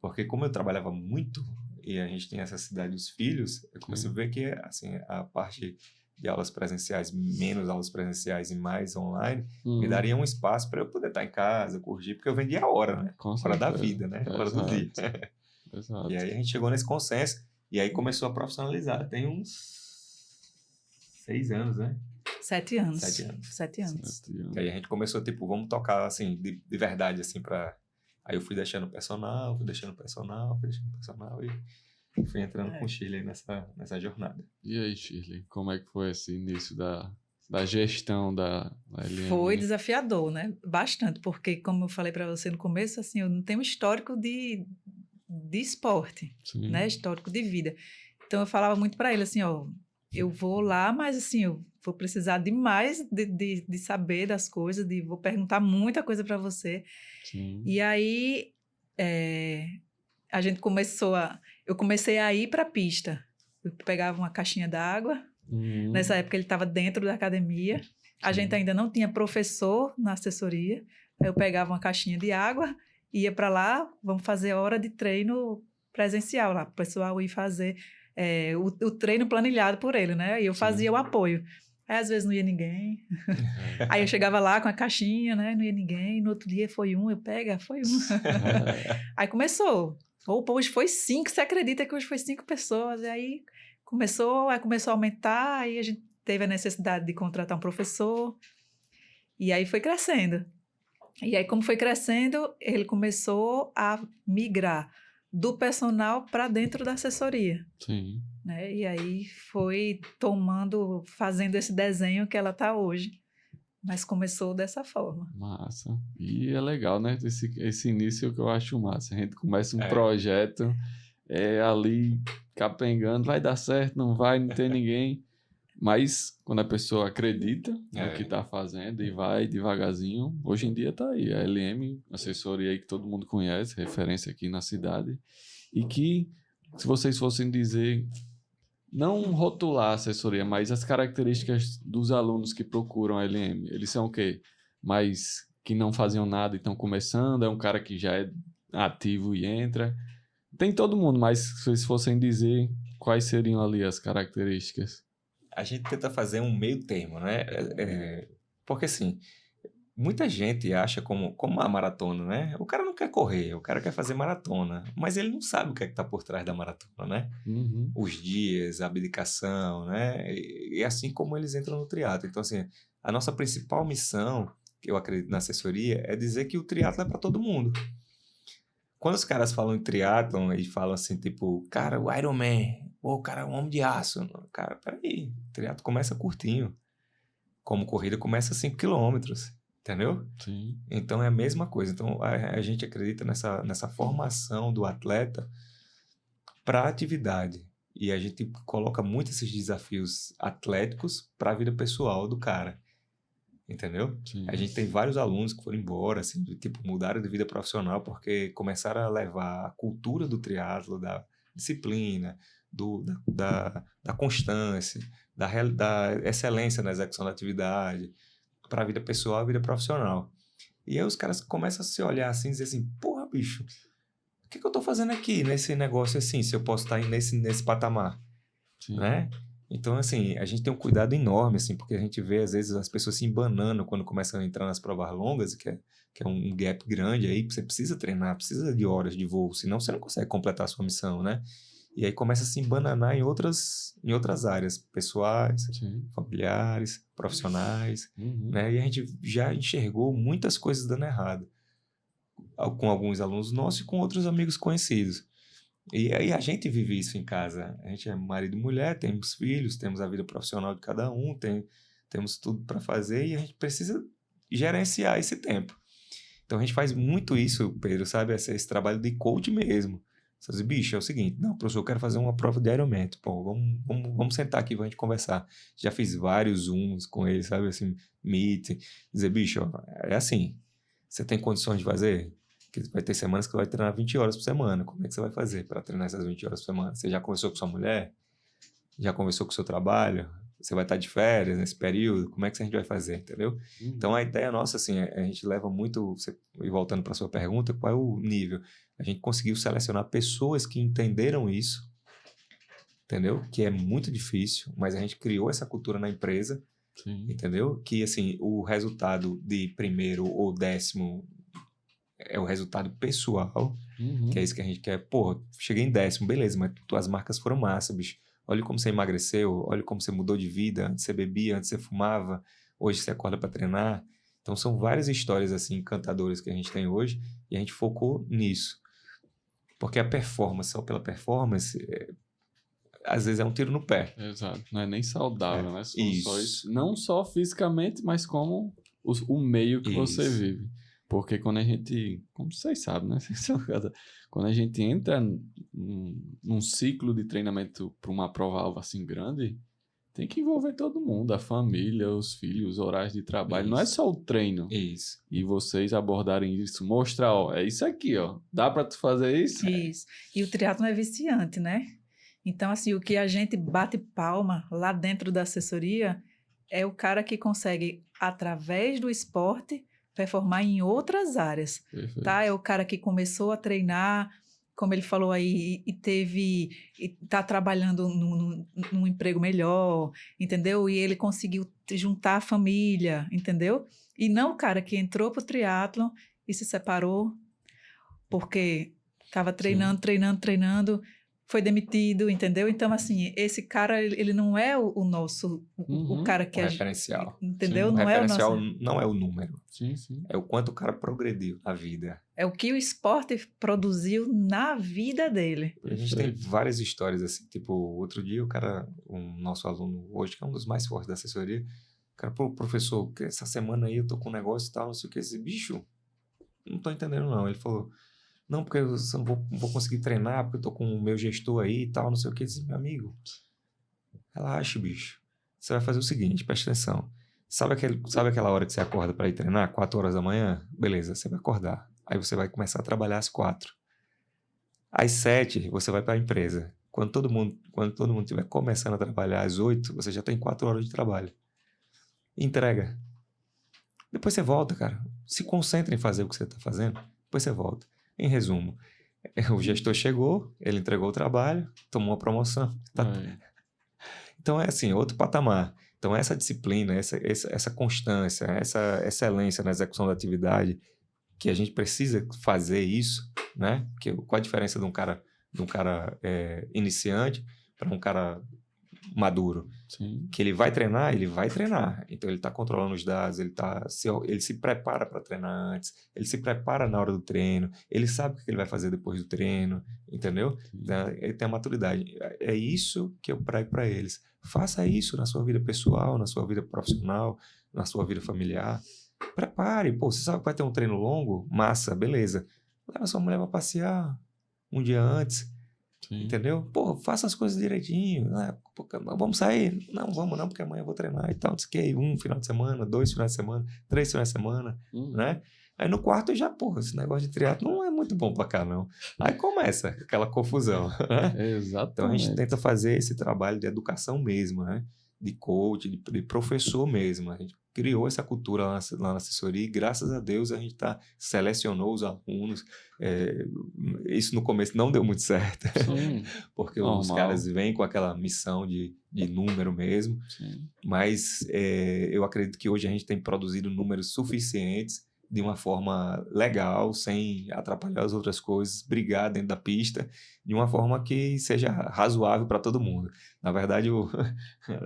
Porque como eu trabalhava muito e a gente tinha essa necessidade dos filhos, eu comecei a ver que, assim, a parte de aulas presenciais, menos aulas presenciais e mais online, me daria um espaço para eu poder estar em casa, curtir, porque eu vendia a hora, né? Hora da vida, né? Hora do dia. Exato. E aí a gente chegou nesse consenso, e aí começou a profissionalizar. Tem uns 6 anos, né? 7 anos. 7 anos. 7 anos. E aí a gente começou, tipo, vamos tocar, assim, de verdade, assim, pra... Aí eu fui deixando personal e fui entrando com o Shirley nessa jornada. E aí, Shirley, como é que foi esse início da gestão da LM? Foi desafiador, né? Bastante, porque, como eu falei para você no começo, assim, eu não tenho histórico de esporte, né? Histórico de vida. Então, eu falava muito para ele, assim, eu vou lá, mas, assim, eu vou precisar demais de saber das coisas, vou perguntar muita coisa para você. E aí, a gente eu comecei a ir para a pista. Eu pegava uma caixinha d'água. Nessa época, ele estava dentro da academia. A gente ainda não tinha professor na assessoria. Eu pegava uma caixinha de água, ia para lá, vamos fazer hora de treino presencial lá, para o pessoal ir fazer o treino planilhado por ele, né? E eu fazia o apoio. Aí, às vezes, não ia ninguém. Aí, eu chegava lá com a caixinha, né? Não ia ninguém. No outro dia, foi um. Foi um. Aí, começou. Hoje foi 5. Você acredita que hoje foi 5 pessoas? E aí, começou a aumentar. Aí, a gente teve a necessidade de contratar um professor. E aí, foi crescendo. E aí, como foi crescendo, ele começou a migrar do personal para dentro da assessoria. Né? E aí foi fazendo esse desenho que ela está hoje. Mas começou dessa forma. Massa. E é legal, né? Esse início que eu acho massa. A gente começa um projeto ali capengando, vai dar certo, não vai, não tem ninguém. Mas quando a pessoa acredita no que está fazendo e vai devagarzinho, hoje em dia está aí. A LM, assessoria aí que todo mundo conhece, referência aqui na cidade. E que, se vocês fossem dizer, não rotular a assessoria, mas as características dos alunos que procuram a LM, eles são o quê? Mais que não faziam nada e estão começando, é um cara que já é ativo e entra. Tem todo mundo, mas se vocês fossem dizer quais seriam ali as características? A gente tenta fazer um meio termo, né? Porque assim, muita gente acha como a maratona, né? O cara não quer correr, o cara quer fazer maratona, mas ele não sabe o que é que tá por trás da maratona, né? Uhum. Os dias, a abdicação, né? E assim como eles entram no triatlo. Então, assim, a nossa principal missão, que eu acredito na assessoria, é dizer que o triatlo é para todo mundo. Quando os caras falam em triatlon e falam assim, tipo, cara, o Iron Man, pô, o cara é um homem de aço. Cara, peraí, o triatlo começa curtinho. Como corrida começa 5 quilômetros, entendeu? Sim. Então é a mesma coisa. Então a gente acredita nessa formação do atleta para a atividade. E a gente coloca muito esses desafios atléticos para a vida pessoal do cara. Entendeu? Sim. A gente tem vários alunos que foram embora, assim, tipo, mudaram de vida profissional porque começaram a levar a cultura do triatlo, da disciplina, da constância, da excelência na execução da atividade para a vida pessoal e a vida profissional. E aí os caras começam a se olhar assim e dizer assim, porra, bicho, o que eu tô fazendo aqui nesse negócio assim, se eu posso estar nesse patamar, Sim. né? Então, assim, a gente tem um cuidado enorme, assim, porque a gente vê, às vezes, as pessoas se embanando quando começam a entrar nas provas longas, que é um gap grande aí, você precisa treinar, precisa de horas de voo, senão você não consegue completar a sua missão, né? E aí começa a se embananar em outras áreas, pessoais, Sim. familiares, profissionais, Uhum. né? E a gente já enxergou muitas coisas dando errado, com alguns alunos nossos e com outros amigos conhecidos. E aí a gente vive isso em casa. A gente é marido e mulher, temos filhos, temos a vida profissional de cada um, temos tudo para fazer e a gente precisa gerenciar esse tempo. Então a gente faz muito isso, Pedro, sabe? Esse trabalho de coach mesmo. Você diz, bicho, é o seguinte, não, professor, eu quero fazer uma prova de Ironman. Pô, vamos sentar aqui pra gente conversar. Já fiz vários Zooms com ele, sabe? Assim, meet. Dizer, bicho, ó, é assim, você tem condições de fazer? Porque vai ter semanas que você vai treinar 20 horas por semana. Como é que você vai fazer para treinar essas 20 horas por semana? Você já conversou com sua mulher? Já conversou com o seu trabalho? Você vai estar de férias nesse período? Como é que a gente vai fazer, entendeu? Uhum. Então, a ideia nossa, assim, a gente leva muito... E voltando para a sua pergunta, qual é o nível? A gente conseguiu selecionar pessoas que entenderam isso, entendeu? Que é muito difícil, mas a gente criou essa cultura na empresa, Sim. entendeu? Que, assim, o resultado de primeiro ou décimo é o resultado pessoal, Uhum. que é isso que a gente quer. Pô, cheguei em 10º, beleza, mas tuas marcas foram massa, bicho. Olha como você emagreceu, olha como você mudou de vida. Antes você bebia, antes você fumava, hoje você acorda para treinar. Então são várias histórias assim encantadoras que a gente tem hoje e a gente focou nisso. Porque a performance, só pela performance, às vezes é um tiro no pé. Exato. Não é nem saudável, né? Só Isso. isso. Não só fisicamente, mas como o meio que você Isso. vive. Porque quando a gente, como vocês sabem, né? Quando a gente entra num ciclo de treinamento para uma prova-alvo assim grande, tem que envolver todo mundo, a família, os filhos, os horários de trabalho. Não é Isso. só o treino. Isso. E vocês abordarem isso, mostrar, ó, é isso aqui, ó. Dá para tu fazer isso? Isso. E o triatlon é viciante, né? Então, assim, o que a gente bate palma lá dentro da assessoria é o cara que consegue, através do esporte, performar em outras áreas, Perfeito. tá? É o cara que começou a treinar, como ele falou aí, e tá trabalhando num emprego melhor, entendeu? E ele conseguiu juntar a família, entendeu? E não o cara que entrou pro triatlon e se separou porque estava treinando, foi demitido, entendeu? Então, assim, esse cara, ele não é o nosso, o cara que o referencial. entendeu? Sim, Não o é o referencial nosso... não é o número. Sim, sim. É o quanto o cara progrediu na vida. É o que o esporte produziu na vida dele. E a gente tem várias histórias assim, tipo, outro dia um nosso aluno hoje, que é um dos mais fortes da assessoria, o cara, pô, professor, que essa semana aí eu tô com um negócio e tal, não sei o que, esse bicho, não tô entendendo não. Ele falou, não, porque eu não vou conseguir treinar, porque eu tô com o meu gestor aí e tal, não sei o que. Eu disse, meu amigo, relaxa, bicho. Você vai fazer o seguinte, presta atenção. Sabe aquela hora que você acorda para ir treinar? 4 horas da manhã? Beleza, você vai acordar. Aí você vai começar a trabalhar às 4. Às 7, você vai para a empresa. Quando todo mundo estiver começando a trabalhar às 8, você já tem 4 horas de trabalho. Entrega. Depois você volta, cara. Se concentra em fazer o que você está fazendo. Depois você volta. Em resumo, o gestor chegou, ele entregou o trabalho, tomou uma promoção. Tá? Então é assim, outro patamar. Então essa disciplina, essa constância, essa excelência na execução da atividade, que a gente precisa fazer isso, né? Qual a diferença de um cara iniciante para um cara maduro? Sim. Que ele vai treinar. Então ele está controlando os dados, ele se prepara para treinar antes, ele se prepara na hora do treino, ele sabe o que ele vai fazer depois do treino, entendeu? Então, ele tem a maturidade. É isso que eu prego para eles. Faça isso na sua vida pessoal, na sua vida profissional, na sua vida familiar. Prepare. Pô, você sabe que vai ter um treino longo? Massa, beleza. Leva sua mulher para passear um dia antes. Sim. Entendeu? Pô, faça as coisas direitinho. Vamos sair? Não, vamos não, porque amanhã eu vou treinar e tal. Não sei o quê. 1 final de semana, 2 finais de semana, 3 finais de semana, né? Aí no quarto já, porra, esse negócio de triatlo não é muito bom pra cá, não. Aí começa aquela confusão, né? Exatamente. Então a gente tenta fazer esse trabalho de educação mesmo, né? De coach, de professor mesmo. A gente criou essa cultura lá na assessoria e, graças a Deus, a gente selecionou os alunos. Isso no começo não deu muito certo, porque os caras vêm com aquela missão de número mesmo. Sim. Mas eu acredito que hoje a gente tem produzido números suficientes de uma forma legal, sem atrapalhar as outras coisas, brigar dentro da pista, de uma forma que seja razoável para todo mundo. Na verdade,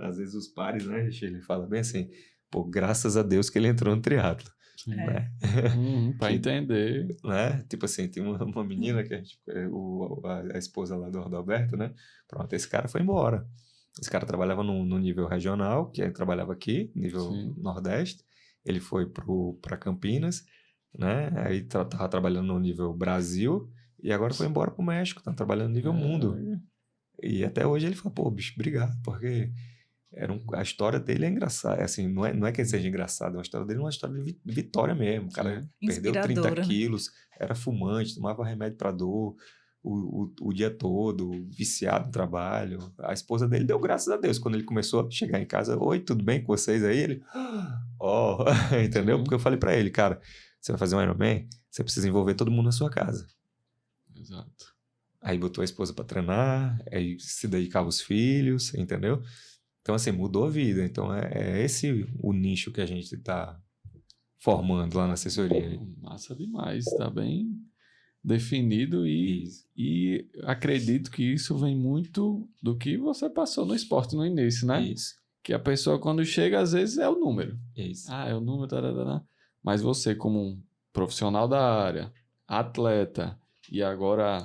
às vezes os pares, né, ele fala bem assim, pô, graças a Deus que ele entrou no triatlo. Né? Para entender. Né? Tipo assim, tem uma menina que a esposa lá do Alberto, né? Pronto, esse cara foi embora. Esse cara trabalhava no nível regional, que ele trabalhava aqui, nível Nordeste. Ele foi para Campinas, né? Aí tava trabalhando no nível Brasil e agora foi embora para o México, tá trabalhando no nível mundo. E até hoje ele fala, pô, bicho, obrigado, porque a história dele é engraçada. Assim, não é que ele seja engraçado, a história dele é uma história de vitória mesmo. O cara perdeu 30 quilos, era fumante, tomava remédio para dor o dia todo, viciado no trabalho. A esposa dele deu graças a Deus. Quando ele começou a chegar em casa, oi, tudo bem com vocês aí? Ele, entendeu? Porque eu falei para ele, cara, você vai fazer um Ironman, você precisa envolver todo mundo na sua casa. Exato. Aí botou a esposa para treinar, aí se dedicava aos filhos, entendeu? Então, assim, mudou a vida. Então, é esse o nicho que a gente está formando lá na assessoria. Massa demais, tá bem definido e acredito que isso vem muito do que você passou no esporte no início, né? Isso. Que a pessoa, quando chega, às vezes é o número. Isso. É o número, mas você, como um profissional da área, atleta, e agora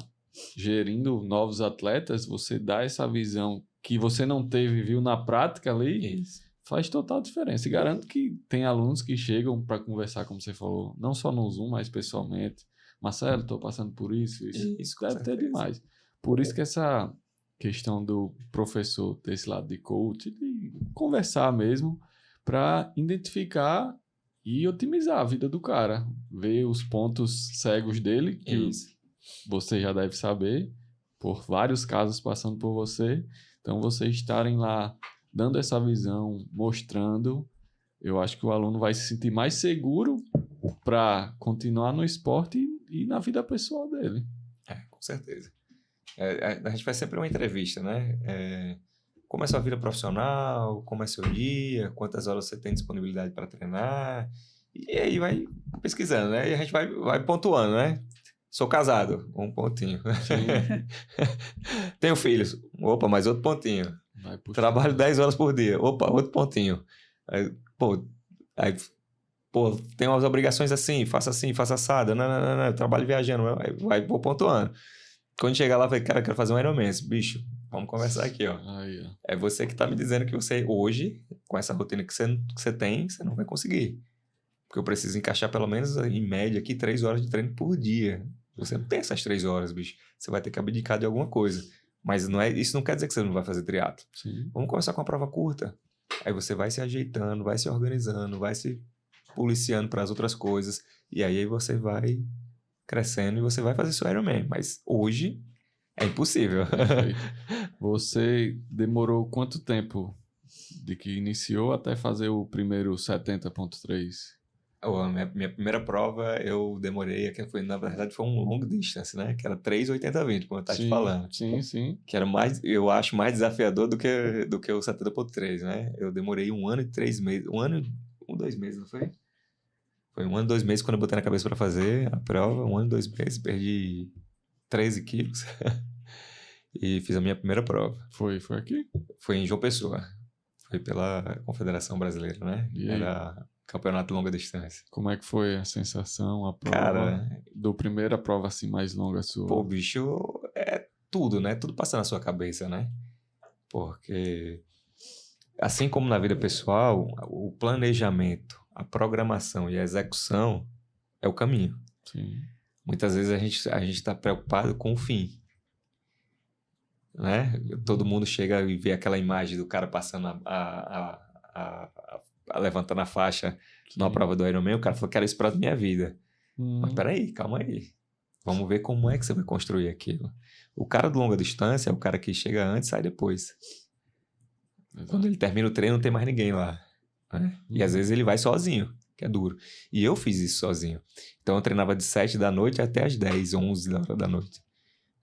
gerindo novos atletas, você dá essa visão que você não teve, viu na prática ali, faz total diferença. E garanto que tem alunos que chegam para conversar, como você falou, não só no Zoom, mas pessoalmente. Marcelo, estou passando por isso. Isso deve ter demais. Por isso que essa questão do professor desse lado de coach, de conversar mesmo, para identificar e otimizar a vida do cara. Ver os pontos cegos dele, que você já deve saber, por vários casos passando por você. Então, vocês estarem lá dando essa visão, mostrando, eu acho que o aluno vai se sentir mais seguro para continuar no esporte e na vida pessoal dele. Com certeza. A gente faz sempre uma entrevista, né? Como é a sua vida profissional, como é seu dia, quantas horas você tem disponibilidade para treinar, e aí vai pesquisando, né? E a gente vai pontuando, né? Sou casado, um pontinho. Tenho filhos, opa, mais outro pontinho. Trabalho 10 horas por dia, opa, outro pontinho. Aí, tem umas obrigações assim, faça assado, não, trabalho viajando, vou pontuando. Quando chegar lá, vai, cara, eu quero fazer um Ironman, bicho, vamos conversar aqui, ó. É você que tá me dizendo que você hoje, com essa rotina que você tem, você não vai conseguir. Porque eu preciso encaixar pelo menos, em média, aqui 3 horas de treino por dia. Você não tem essas 3 horas, bicho. Você vai ter que abdicar de alguma coisa. Mas isso não quer dizer que você não vai fazer triatlo. Vamos começar com uma prova curta. Aí você vai se ajeitando, vai se organizando, vai se policiando para as outras coisas. E aí você vai crescendo e você vai fazer seu Ironman. Mas hoje é impossível. Perfeito. Você demorou quanto tempo de que iniciou até fazer o primeiro 70.3? A minha primeira prova eu demorei, que foi, na verdade foi um long distance, né? Que era 3,80-20, como eu estava te falando. Sim. Que era mais, eu acho mais desafiador do que o 70.3, né? Eu demorei 1 ano e 3 meses, 2 meses, não foi? Foi 1 ano e 2 meses quando eu botei na cabeça para fazer a prova, 1 ano e 2 meses, perdi 13 quilos e fiz a minha primeira prova. Foi aqui? Foi em João Pessoa, foi pela Confederação Brasileira, né? E aí? Era campeonato de longa distância. Como é que foi a sensação, a prova? Cara, do primeira prova assim mais longa sua? pô, bicho, é tudo, né? Tudo passa na sua cabeça, né? Porque, assim como na vida pessoal, o planejamento, a programação e a execução é o caminho. Sim. Muitas vezes a gente está preocupado com o fim, né? Todo mundo chega e vê aquela imagem do cara passando levantando a faixa numa prova do Ironman, o cara falou, quero isso pra minha vida. Mas peraí, calma aí. Vamos ver como é que você vai construir aquilo. O cara de longa distância é o cara que chega antes e sai depois. Exato. Quando ele termina o treino, não tem mais ninguém lá, né? E às vezes ele vai sozinho, que é duro. E eu fiz isso sozinho. Então eu treinava de 7 da noite até as 10, 11 horas da noite.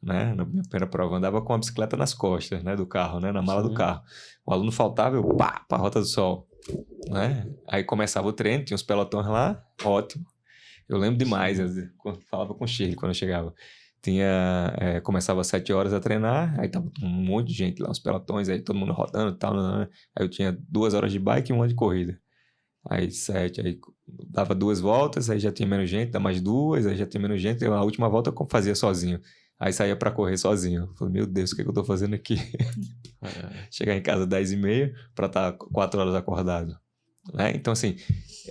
Né? Na minha primeira prova, eu andava com a bicicleta nas costas, né, do carro, né, na mala do carro. O aluno faltava, eu pá, pra Rota do Sol, né? Aí começava o treino, tinha os pelotões lá, ótimo. Eu lembro demais, falava com o Shirley quando eu chegava. Começava às 7 horas a treinar, aí tava um monte de gente lá, os pelotões, aí todo mundo rodando e tal, né? Aí eu tinha 2 horas de bike e 1 hora de corrida. Aí 7, aí dava 2 voltas, aí já tinha menos gente, dá mais 2, aí já tinha menos gente, a última volta eu fazia sozinho. Aí saía pra correr sozinho. Falei, meu Deus, o que eu tô fazendo aqui? Chegar em casa às 10h30 pra estar 4 horas acordado. Né? Então, assim,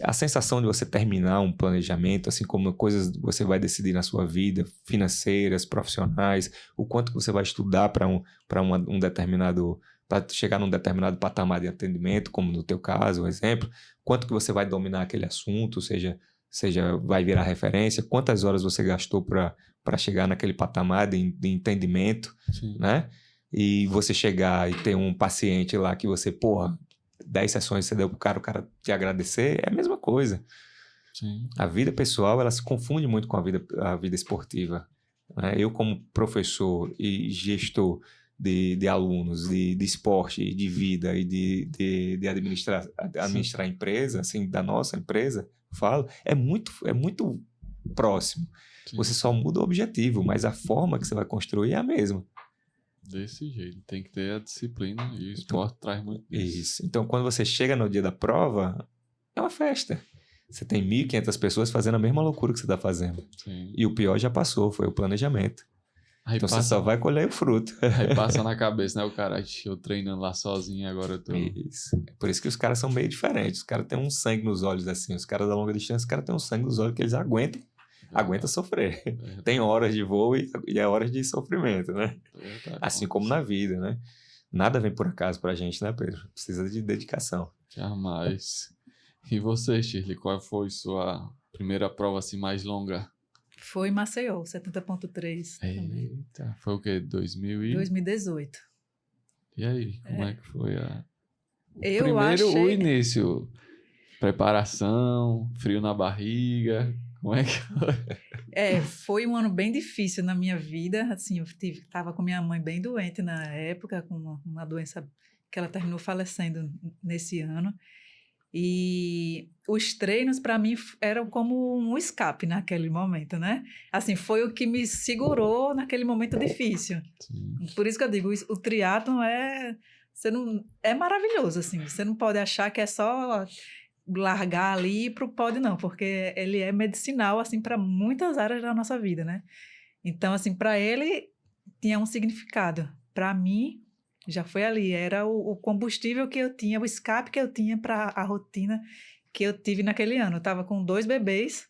a sensação de você terminar um planejamento, assim como coisas que você vai decidir na sua vida, financeiras, profissionais, o quanto que você vai estudar para um determinado, para chegar num determinado patamar de atendimento, como no teu caso, um exemplo, quanto que você vai dominar aquele assunto, seja vai virar referência, quantas horas você gastou para chegar naquele patamar de entendimento, né? E você chegar e ter um paciente lá que você, 10 sessões você deu pro cara, o cara te agradecer, é a mesma coisa. Sim. A vida pessoal, ela se confunde muito com a vida esportiva. Né? Eu, como professor e gestor de alunos, de esporte, de vida e de administrar a empresa, assim, da nossa empresa, é muito próximo. Sim. Você só muda o objetivo, mas a forma que você vai construir é a mesma. Desse jeito, tem que ter a disciplina e o esporte traz muito isso. Então, quando você chega no dia da prova, é uma festa. Você tem 1.500 pessoas fazendo a mesma loucura que você está fazendo. Sim. E o pior já passou, foi o planejamento. Aí então você só vai colher o fruto. Aí passa na cabeça, né? O cara, eu treinando lá sozinho, agora eu tô... Isso. Por isso que os caras são meio diferentes. Os caras têm um sangue nos olhos, assim. Os caras da longa distância, os caras têm um sangue nos olhos que eles aguentam sofrer. Tem horas de voo e é horas de sofrimento, né? Assim como na vida, né? Nada vem por acaso pra gente, né, Pedro? Precisa de dedicação. Jamais. E você, Shirley, qual foi sua primeira prova assim mais longa? Foi em Maceió, 70.3. Eita, foi o quê? 2018. E aí, como é que foi Eu primeiro o início? Preparação, frio na barriga... Como é que foi? Foi um ano bem difícil na minha vida. Assim, eu estava com minha mãe bem doente na época, com uma doença que ela terminou falecendo nesse ano. E os treinos, para mim, eram como um escape naquele momento, né? Assim, foi o que me segurou naquele momento difícil. Sim. Por isso que eu digo, o triatlon é maravilhoso, assim. Você não pode achar que é só... largar ali pro pódio, não, porque ele é medicinal, assim, para muitas áreas da nossa vida, né? Então, assim, para ele tinha um significado. Para mim, já foi ali, era o combustível que eu tinha, o escape que eu tinha para a rotina que eu tive naquele ano. Eu estava com 2 bebês,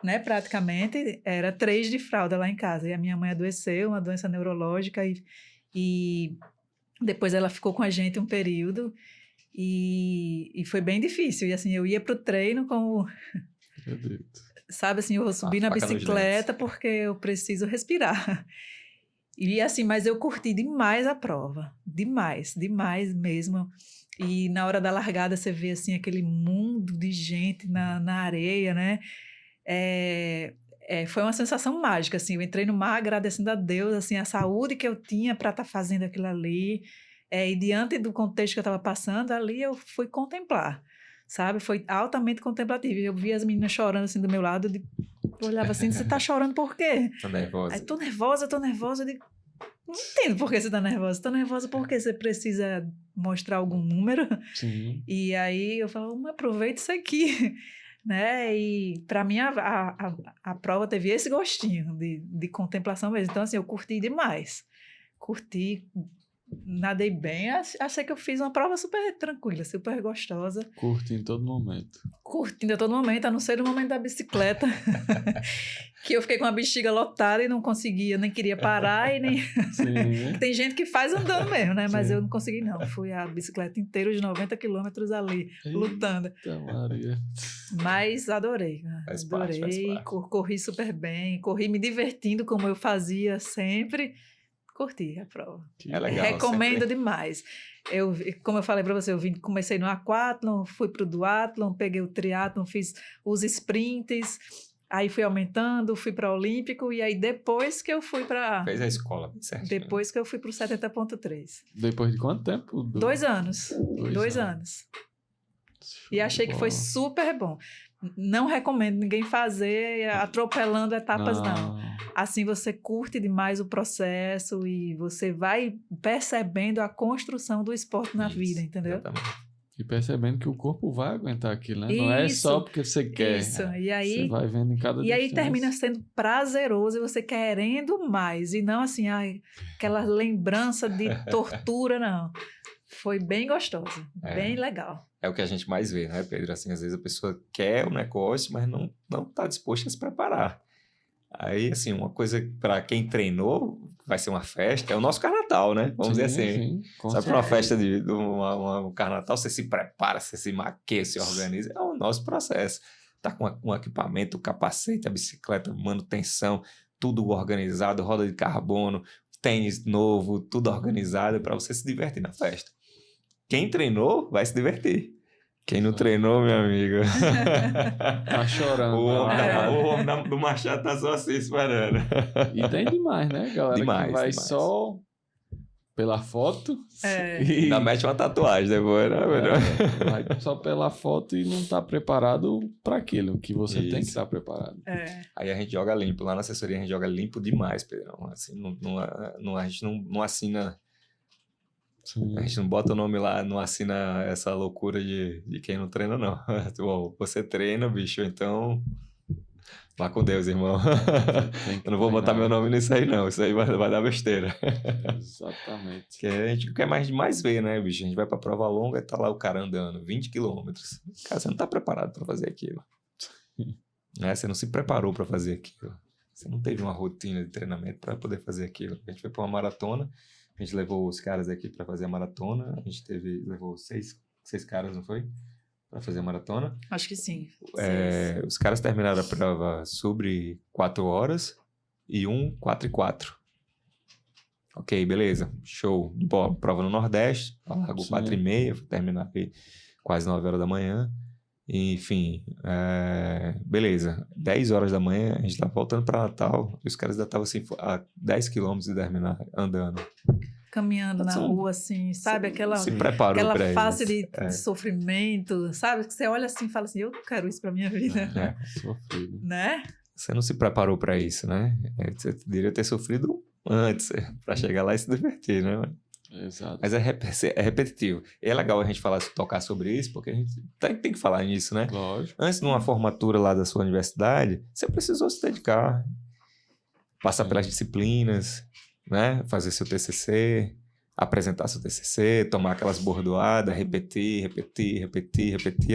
né, praticamente, era 3 de fralda lá em casa, e a minha mãe adoeceu, uma doença neurológica, e depois ela ficou com a gente um período. E foi bem difícil. E assim, eu ia pro treino como... Acredito. Sabe, assim, eu vou subir na faca nos bicicleta porque eu preciso respirar. E assim, mas eu curti demais a prova. Demais mesmo. E na hora da largada você vê, assim, aquele mundo de gente na areia, né? Foi uma sensação mágica, assim. Eu entrei no mar agradecendo a Deus, assim, a saúde que eu tinha para estar fazendo aquilo ali. E diante do contexto que eu estava passando, ali eu fui contemplar, sabe? Foi altamente contemplativo. Eu vi as meninas chorando, assim, do meu lado. Eu olhava assim, você tá chorando por quê? Tô nervosa. Aí, tô nervosa. Eu digo, não entendo por que você tá nervosa. Tô nervosa porque você precisa mostrar algum número. Sim. E aí eu falo, aproveita isso aqui. Né? E para mim a prova teve esse gostinho de contemplação mesmo. Então, assim, eu curti demais. Curti, nadei bem. Achei que eu fiz uma prova super tranquila, super gostosa. Curti em todo momento. Curtindo a todo momento, a não ser no momento da bicicleta, que eu fiquei com a bexiga lotada e não conseguia, nem queria parar e nem... Sim. Tem gente que faz andando mesmo, né? Mas Sim. eu não consegui, não. Fui a bicicleta inteira, os 90 quilômetros ali, lutando. Eita Maria. Mas adorei. Faz parte. Corri super bem, corri me divertindo como eu fazia sempre. Curti a prova. É legal. Recomendo sempre. demais. Como eu falei para você, comecei no aquatlon, fui para o duatlon, peguei o triatlon, fiz os sprints, aí fui aumentando, fui para o olímpico, e aí depois que eu fui para... Fez a escola, certo? Depois que eu fui para o 70.3. Depois de quanto tempo? 2 anos. 2 anos. E achei que foi super bom. Não recomendo ninguém fazer atropelando etapas, não. Assim você curte demais o processo e você vai percebendo a construção do esporte na vida, entendeu? Exatamente. E percebendo que o corpo vai aguentar aquilo, né? Não é só porque você quer. Isso. E aí, você vai vendo em cada e aí distância. termina sendo prazeroso e você querendo mais. E não assim, aquela lembrança de tortura, não. Foi bem gostoso, bem legal. É o que a gente mais vê, né, Pedro? Assim, às vezes a pessoa quer o negócio, mas não está disposta a se preparar. Aí, assim, uma coisa para quem treinou, vai ser uma festa, é o nosso carnaval, né? Vamos dizer assim. Sabe, para uma festa de um carnaval, você se prepara, você se maqueia, se organiza. É o nosso processo. Tá com um equipamento, o capacete, a bicicleta, manutenção, tudo organizado, roda de carbono, tênis novo, tudo organizado para você se divertir na festa. Quem treinou vai se divertir. Quem não treinou, meu amigo... Tá chorando. O homem do Machado tá só assim esperando. E tem demais, né, galera? Demais, que vai demais. Só pela foto. E ainda mete uma tatuagem depois, né? Vai só pela foto e não tá preparado para aquilo que você tem que estar preparado. Aí a gente joga limpo. Lá na assessoria a gente joga limpo demais, Pedrão. Assim, a gente não assina... Sim. A gente não bota o nome lá, não assina essa loucura de quem não treina, não. Você treina, bicho, então... Vá com Deus, irmão. Eu não vou botar meu nome nisso aí, não. Isso aí vai dar besteira. Exatamente. Que a gente quer mais ver, né, bicho? A gente vai pra prova longa e tá lá o cara andando 20 quilômetros. Cara, você não tá preparado pra fazer aquilo. Né? Você não se preparou pra fazer aquilo. Você não teve uma rotina de treinamento pra poder fazer aquilo. A gente foi pra uma maratona. A gente levou os caras aqui para fazer a maratona. A gente levou seis caras, não foi? Para fazer a maratona. Acho que sim. Os caras terminaram a prova sobre 4 horas e 4:04. Ok, beleza. Show. Bom, prova no Nordeste. Largou 4:30, foi terminar aí quase 9 horas da manhã. Enfim, beleza. 10 horas da manhã, a gente tava voltando para Natal e os caras ainda estavam assim, a 10 quilômetros de terminar andando. Caminhando na rua, assim, sabe? Aquela face de sofrimento, sabe? Que você olha assim e fala assim, eu quero isso pra minha vida. Sofrido. Né? Você não se preparou para isso, né? Você deveria ter sofrido antes, para chegar lá e se divertir, né? Exato. Mas é repetitivo. E é legal a gente tocar sobre isso, porque a gente tem que falar nisso, né? Lógico. Antes de uma formatura lá da sua universidade, você precisou se dedicar, passar pelas disciplinas, né? Fazer seu TCC, apresentar seu TCC, tomar aquelas bordoadas, repetir,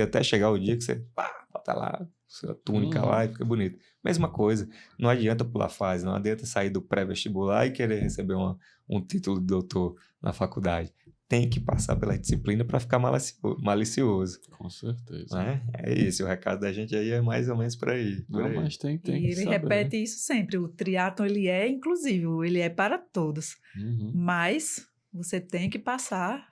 até chegar o dia que você bota lá sua túnica lá e fica bonito. Mesma coisa. Não adianta pular fase, não adianta sair do pré-vestibular e querer receber um título de doutor na faculdade. tem que passar pela disciplina para ficar malicioso. Com certeza. Né? É isso, o recado da gente aí é mais ou menos por aí. Não, mas tem E que ele saber. repete isso sempre. O triatlon, ele é inclusivo, ele é para todos. Uhum, Mas você tem que passar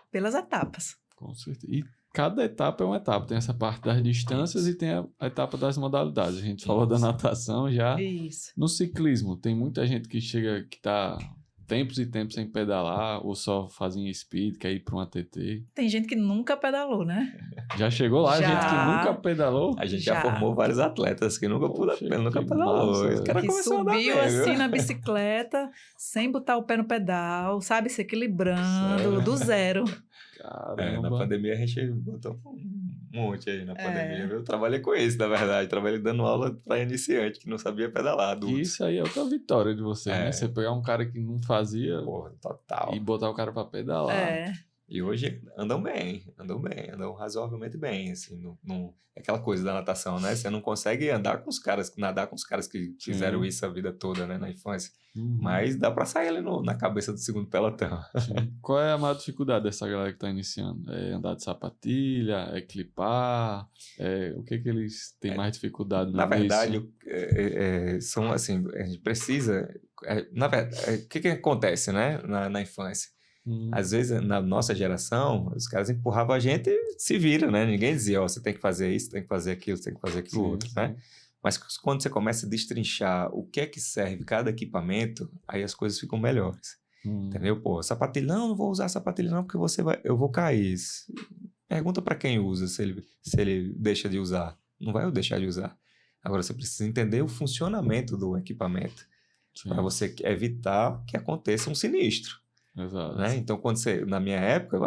pelas etapas. com certeza. E cada etapa é uma etapa. Tem essa parte das distâncias e tem a etapa das modalidades. A gente falou da natação já. Isso. No ciclismo, tem muita gente que chega, que tá tempos e tempos sem pedalar, ou só fazem speed, quer ir para um ATT. Tem gente que nunca pedalou, né? Já chegou lá, Já. gente que nunca pedalou? A gente já Já. formou vários atletas que nunca Poxa, nunca que pedalou. massa, Esse cara Que começou a andar subiu bem, viu? assim na bicicleta, sem botar o pé no pedal, sabe? Se equilibrando, Sério? do zero. Na Caramba. pandemia a gente botou um monte aí na É. pandemia, viu? Eu trabalhei com isso, na verdade. Trabalhei dando aula para iniciante que não sabia pedalar, E adultos. isso aí é outra vitória de você, né? É. Você pegar um cara que não fazia Porra, total. e botar o cara pra pedalar. É. E hoje andam razoavelmente bem, assim, é aquela coisa da natação, né? Você não consegue nadar com os caras que fizeram isso a vida toda, né, na infância. Uhum. Mas dá pra sair ali na cabeça do segundo pelotão. Sim. Qual é a maior dificuldade dessa galera que tá iniciando? É andar de sapatilha? É clipar? O que eles têm mais dificuldade no Na início? verdade, são assim, a gente precisa... na verdade, o que acontece, né, na infância? Às vezes, na nossa geração, os caras empurravam a gente e se vira, né? Ninguém dizia, ó, você tem que fazer isso, tem que fazer aquilo, você tem que fazer aquilo Sim, outro, sim. né? Mas quando você começa a destrinchar o que é que serve cada equipamento, aí as coisas ficam melhores, entendeu? Pô, sapatilha, não vou usar sapatilha não, porque eu vou cair. Pergunta para quem usa se ele deixa de usar. Não vai deixar de usar. Agora, você precisa entender o funcionamento do equipamento para você evitar que aconteça um sinistro. Exato. Né? Então, na minha época,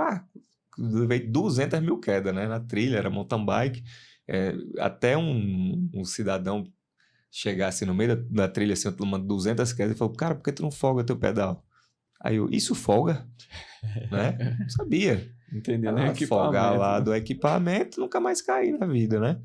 eu levei 200 mil quedas, né? Na trilha, era mountain bike. Até um cidadão chegasse no meio da trilha, assim, tomando 200 quedas, e falou, cara, por que tu não folga teu pedal? Aí eu, isso folga? Né? Não sabia. Entendendo o Folgar lá né? do equipamento, nunca mais cair na vida, né?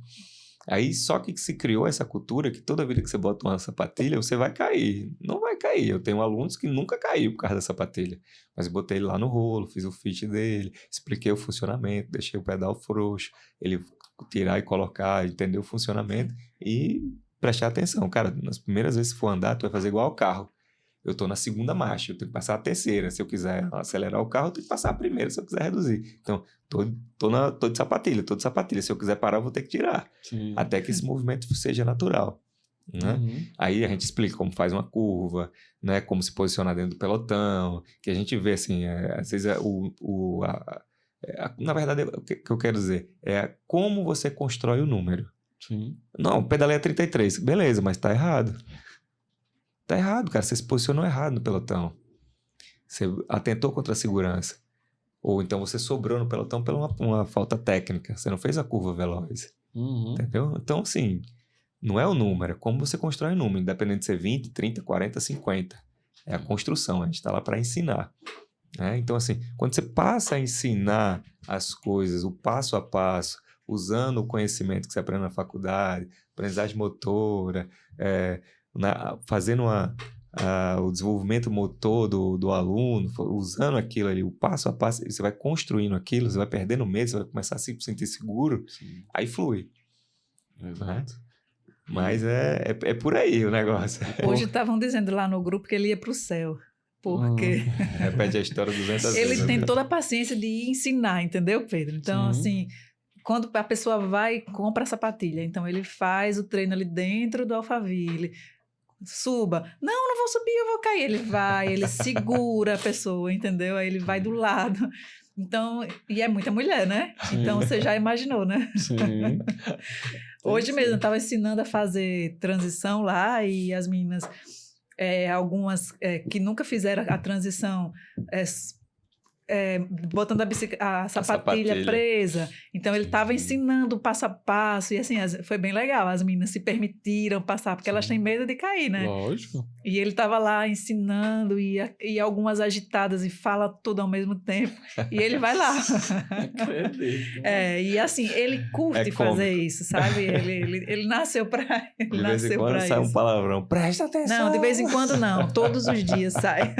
Aí só que se criou essa cultura que toda vida que você bota uma sapatilha, você vai cair. Não vai cair. Eu tenho alunos que nunca caiu por causa da sapatilha. Mas eu botei ele lá no rolo, fiz o fit dele, expliquei o funcionamento, deixei o pedal frouxo, ele tirar e colocar, entender o funcionamento e prestar atenção. Cara, nas primeiras vezes que for andar, tu vai fazer igual ao carro. Eu tô na segunda marcha, eu tenho que passar a terceira. Se eu quiser acelerar o carro, eu tenho que passar a primeira, se eu quiser reduzir. Então, tô de sapatilha. Se eu quiser parar, eu vou ter que tirar. Sim. Até que esse movimento seja natural. Né? Uhum. Aí a gente explica como faz uma curva, né? Como se posicionar dentro do pelotão, que a gente vê assim, às vezes na verdade, o que eu quero dizer é como você constrói o número. Sim. Não, pedalei a 33, beleza, mas tá errado. Tá errado, cara, você se posicionou errado no pelotão. Você atentou contra a segurança. Ou então você sobrou no pelotão por uma falta técnica, você não fez a curva veloz. Uhum. Entendeu? Então, assim, não é o número, é como você constrói o número, independente de ser 20, 30, 40, 50. É a construção, a gente está lá para ensinar. Né? Então, assim, quando você passa a ensinar as coisas, o passo a passo, usando o conhecimento que você aprende na faculdade, aprendizagem motora, fazendo o desenvolvimento motor do aluno, usando aquilo ali, o passo a passo, você vai construindo aquilo, você vai perdendo medo, você vai começar a se sentir seguro, Sim. aí flui. Exato. Mas é por aí o negócio. Hoje estavam dizendo lá no grupo que ele ia para o céu. Porque Repete a história 200 vezes. ele tem toda a paciência de ensinar, entendeu, Pedro? Então, Sim. assim, quando a pessoa vai e compra a sapatilha, então ele faz o treino ali dentro do Alphaville. Suba. Não vou subir, eu vou cair. Ele vai, ele segura a pessoa, entendeu? Aí ele vai do lado. Então, e é muita mulher, né? Sim. Então, você já imaginou, né? Sim. Hoje mesmo, eu estava ensinando a fazer transição lá e as meninas, algumas que nunca fizeram a transição, botando a sapatilha presa. Então, ele estava ensinando o passo a passo e assim, foi bem legal. As meninas se permitiram passar, porque elas têm medo de cair, né? Lógico. E ele estava lá ensinando e algumas agitadas e fala tudo ao mesmo tempo. E ele vai lá. Acredito. E assim, ele curte fazer isso, sabe? Ele nasceu para isso. De vez em quando sai um palavrão. Presta atenção! Não, de vez em quando não. Todos os dias sai.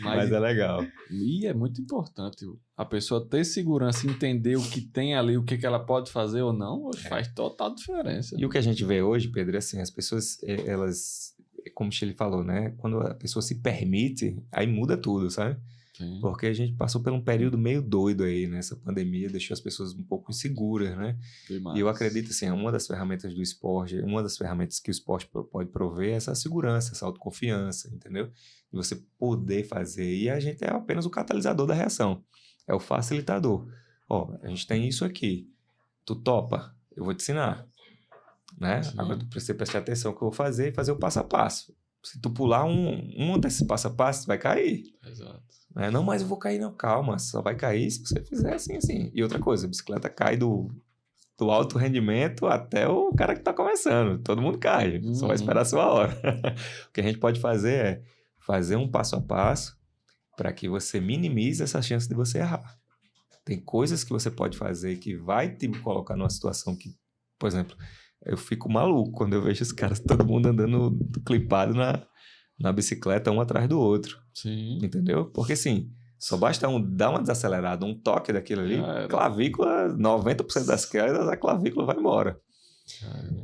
Mas é legal. E é muito importante a pessoa ter segurança, entender o que tem ali, o que ela pode fazer ou não, faz total diferença. E o que a gente vê hoje, Pedro, é assim, as pessoas, elas, como o Chile falou, né? Quando a pessoa se permite, aí muda tudo, sabe? Sim. Porque a gente passou por um período meio doido aí, né? Essa pandemia deixou as pessoas um pouco inseguras, né? Demais. E eu acredito, assim, uma das ferramentas do esporte, uma das ferramentas que o esporte pode prover é essa segurança, essa autoconfiança, entendeu? De você poder fazer. E a gente é apenas o catalisador da reação. É o facilitador. Ó, a gente tem isso aqui. Tu topa? Eu vou te ensinar. Né? Sim. Agora tu precisa prestar atenção no que eu vou fazer e fazer o passo a passo. Se tu pular um desses passo a passo, tu vai cair. Exato. Não, mas eu vou cair, não. Calma, só vai cair se você fizer assim, assim. E outra coisa, a bicicleta cai do alto rendimento até o cara que tá começando. Todo mundo cai, só vai esperar a sua hora. O que a gente pode fazer é fazer um passo a passo para que você minimize essa chance de você errar. Tem coisas que você pode fazer que vai te colocar numa situação que, por exemplo, eu fico maluco quando eu vejo os caras, todo mundo andando clipado na bicicleta, um atrás do outro. Sim. Entendeu? Porque assim, só basta dar uma desacelerada, um toque daquilo ali, clavícula, 90% das quedas, a clavícula vai embora.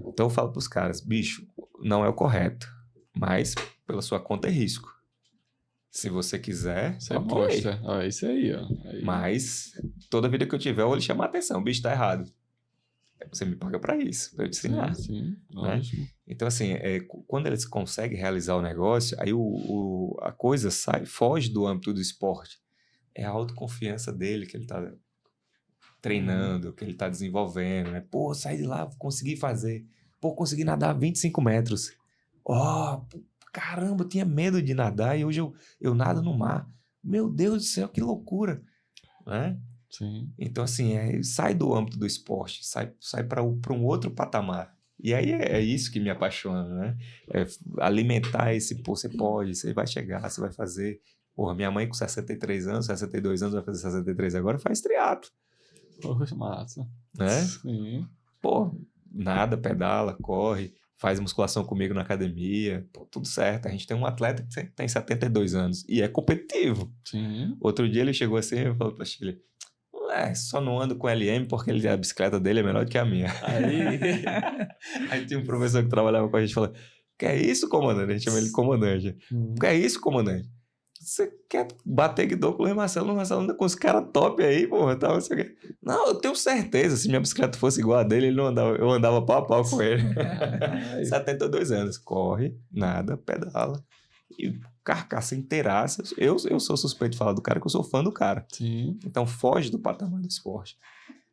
Então eu falo pros caras, bicho, não é o correto, mas pela sua conta é risco. Se você quiser, você mostra. É isso aí, ó. Mas toda vida que eu tiver, eu vou lhe chamar a atenção, o bicho tá errado. Você me paga pra isso, pra eu te ensinar. Sim, né? lógico. Então, assim, quando eles conseguem realizar o negócio, aí a coisa foge do âmbito do esporte. É a autoconfiança dele que ele tá treinando, que ele tá desenvolvendo, né? Pô, saí de lá, consegui fazer. Pô, consegui nadar 25 metros. Ó, caramba, eu tinha medo de nadar e hoje eu nado no mar. Meu Deus do céu, que loucura. Né? Sim. Então, assim, sai do âmbito do esporte, sai para um outro patamar. E aí é isso que me apaixona, né? É alimentar esse, pô, você pode, você vai chegar, você vai fazer. Porra, minha mãe com 63 anos, 62 anos, vai fazer 63 agora, faz triatlo. Poxa, massa. Né? Sim. Pô, nada, pedala, corre, faz musculação comigo na academia, pô, tudo certo. A gente tem um atleta que tem 72 anos e é competitivo. Sim. Outro dia ele chegou assim e falou pra Chile, só não ando com LM porque a bicicleta dele é melhor do que a minha. Aí tinha um professor que trabalhava com a gente e falou, que é isso, comandante? A gente chama ele de comandante. Que é isso, comandante? Você quer bater guidão com o Marcelo anda com os caras top aí, porra, tal, não sei o quê. Não, eu tenho certeza, se minha bicicleta fosse igual a dele, eu andava pau a pau com ele. 72 anos, corre, nada, pedala, e carcaça inteiraça. Eu sou suspeito de falar do cara, que eu sou fã do cara. Sim. Então foge do patamar do esporte,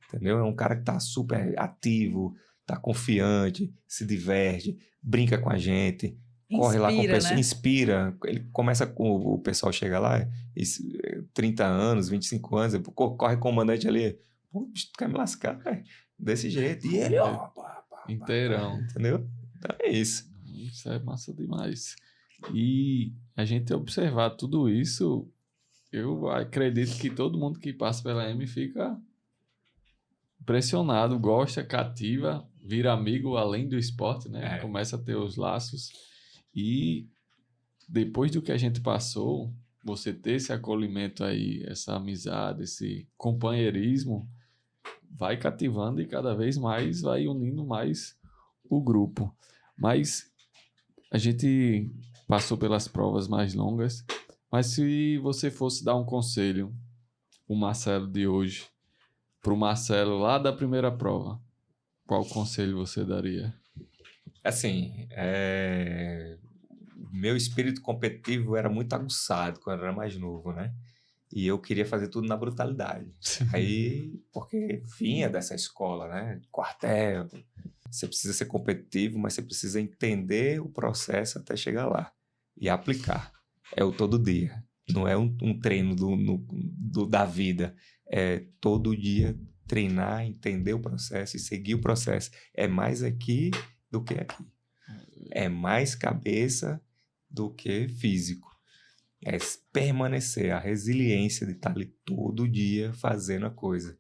entendeu? É um cara que tá super ativo, tá confiante, se diverte, brinca com a gente, corre lá com o pessoal, né? Inspira. Ele começa com o pessoal, chega lá, 30 anos, 25 anos, corre com o comandante ali, pô, tu quer me lascar, cara? Desse jeito. E ele, ó, inteirão. Entendeu? Então é isso. Isso é massa demais. E a gente observar tudo isso, eu acredito que todo mundo que passa pela M fica impressionado, gosta, cativa, vira amigo além do esporte, né? Começa a ter os laços. E depois do que a gente passou, você ter esse acolhimento aí, essa amizade, esse companheirismo, vai cativando e cada vez mais vai unindo mais o grupo. Mas a gente passou pelas provas mais longas, mas se você fosse dar um conselho, o Marcelo de hoje, para o Marcelo lá da primeira prova, qual conselho você daria? Assim, meu espírito competitivo era muito aguçado quando eu era mais novo, né? E eu queria fazer tudo na brutalidade. Aí, porque vinha dessa escola, né? Quartel. Você precisa ser competitivo, mas você precisa entender o processo até chegar lá. E aplicar. É o todo dia. Não é um treino da vida. É todo dia treinar, entender o processo e seguir o processo. É mais aqui do que aqui. É mais cabeça do que físico. É permanecer, a resiliência de estar ali todo dia fazendo a coisa.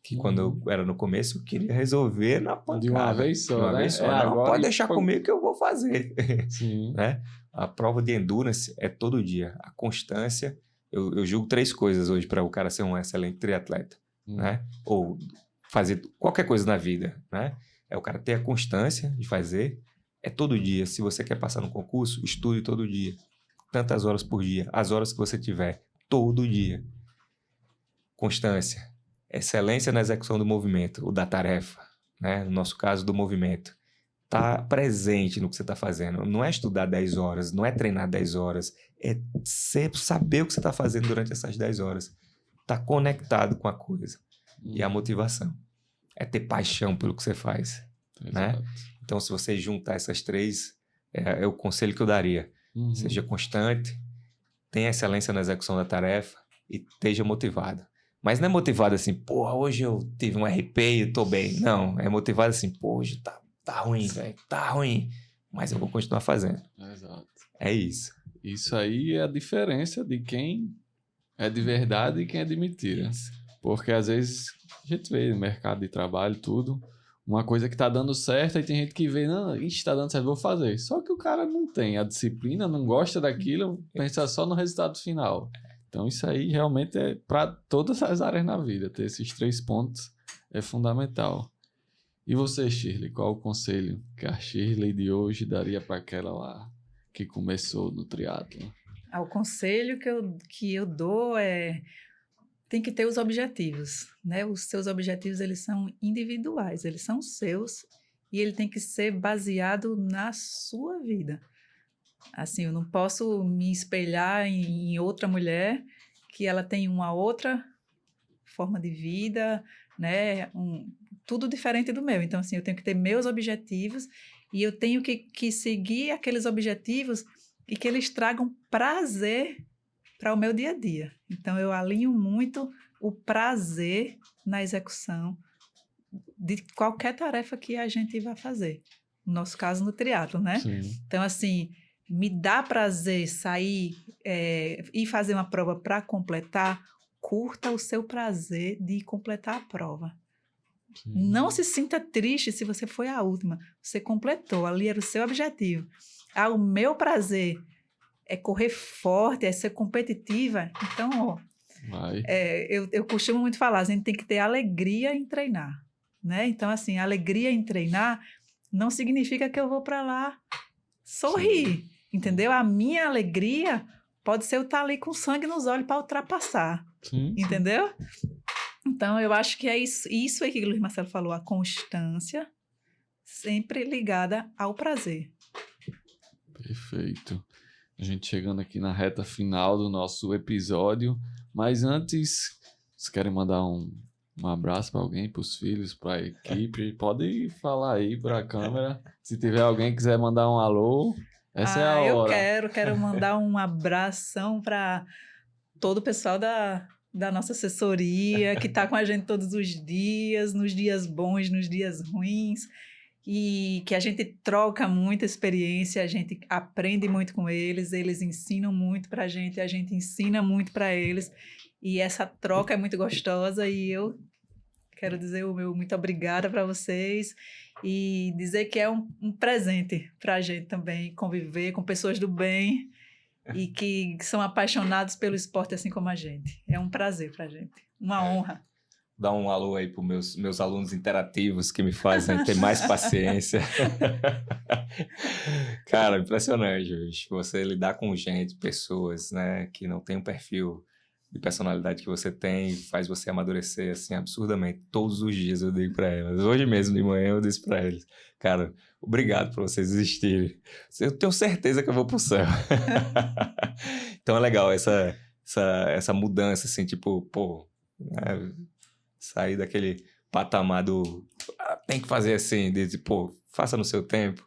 Que quando eu era no começo, eu queria resolver na pancada. De uma vez só, de uma né? vez só. Não, agora pode deixar comigo que eu vou fazer. Sim. Né? A prova de endurance é todo dia. A constância eu julgo 3 coisas hoje para o cara ser um excelente triatleta, né? Ou fazer qualquer coisa na vida, né? É o cara ter a constância de fazer, é todo dia. Se você quer passar no concurso, estude todo dia. Tantas horas por dia, as horas que você tiver, todo dia. Constância, excelência na execução do movimento, ou da tarefa, né? No nosso caso, do movimento. Tá presente no que você está fazendo. Não é estudar 10 horas, não é treinar 10 horas, é saber o que você está fazendo durante essas 10 horas. Tá conectado com a coisa. E a motivação. É ter paixão pelo que você faz, né? Então, se você juntar essas 3, é o conselho que eu daria. Seja constante, tenha excelência na execução da tarefa e esteja motivado. Mas não é motivado assim, porra, hoje eu tive um RP e eu tô bem. Não, é motivado assim, pô, hoje tá ruim, velho, tá ruim, mas eu vou continuar fazendo. Exato. É isso. Isso aí é a diferença de quem é de verdade e quem é de mentira. Porque às vezes a gente vê no mercado de trabalho tudo, uma coisa que tá dando certo, e tem gente que vê, não, isso tá dando certo, vou fazer. Só que o cara não tem a disciplina, não gosta daquilo, pensa só no resultado final. Então isso aí realmente é para todas as áreas na vida, ter esses 3 pontos é fundamental. E você, Shirley, qual o conselho que a Shirley de hoje daria para aquela lá que começou no triatlon? O conselho que eu dou é: tem que ter os objetivos, né? Os seus objetivos, eles são individuais, eles são seus e ele tem que ser baseado na sua vida. Assim, eu não posso me espelhar em outra mulher que ela tem uma outra forma de vida, né? Tudo diferente do meu. Então, assim, eu tenho que ter meus objetivos e eu tenho que seguir aqueles objetivos e que eles tragam prazer para o meu dia a dia. Então, eu alinho muito o prazer na execução de qualquer tarefa que a gente vai fazer. No nosso caso, no triatlo, né? Sim. Então, assim, me dá prazer sair e fazer uma prova para completar, curta o seu prazer de completar a prova. Sim. Não se sinta triste se você foi a última. Você completou, ali era o seu objetivo. O meu prazer é correr forte, é ser competitiva. Então, ó, eu costumo muito falar, a gente tem que ter alegria em treinar, né? Então, assim, alegria em treinar não significa que eu vou para lá sorrir, sim, entendeu? A minha alegria pode ser eu estar ali com sangue nos olhos para ultrapassar, sim, entendeu? Então, eu acho que é isso aí que o Luiz Marcelo falou, a constância sempre ligada ao prazer. Perfeito. A gente chegando aqui na reta final do nosso episódio, mas antes, vocês querem mandar um abraço para alguém, para os filhos, para a equipe? Pode falar aí para a câmera. Se tiver alguém que quiser mandar um alô, essa é a hora. Eu quero mandar um abração para todo o pessoal da nossa assessoria, que está com a gente todos os dias, nos dias bons, nos dias ruins, e que a gente troca muita experiência, a gente aprende muito com eles ensinam muito para a gente ensina muito para eles, e essa troca é muito gostosa, e eu quero dizer o meu muito obrigada para vocês, e dizer que é um presente para a gente também, conviver com pessoas do bem, e que são apaixonados pelo esporte assim como a gente. É um prazer para a gente, uma honra. Dá um alô aí para os meus alunos interativos que me fazem ter mais paciência. Cara, impressionante, gente. Você lidar com gente, pessoas, né, que não tem um perfil de personalidade que você tem, faz você amadurecer, assim, absurdamente. Todos os dias eu digo para elas. Hoje mesmo de manhã eu disse para eles, cara, obrigado por vocês existirem. Eu tenho certeza que eu vou pro céu. Então é legal essa mudança, assim, tipo, pô, né, sair daquele patamar do tem que fazer assim, de pô, faça no seu tempo,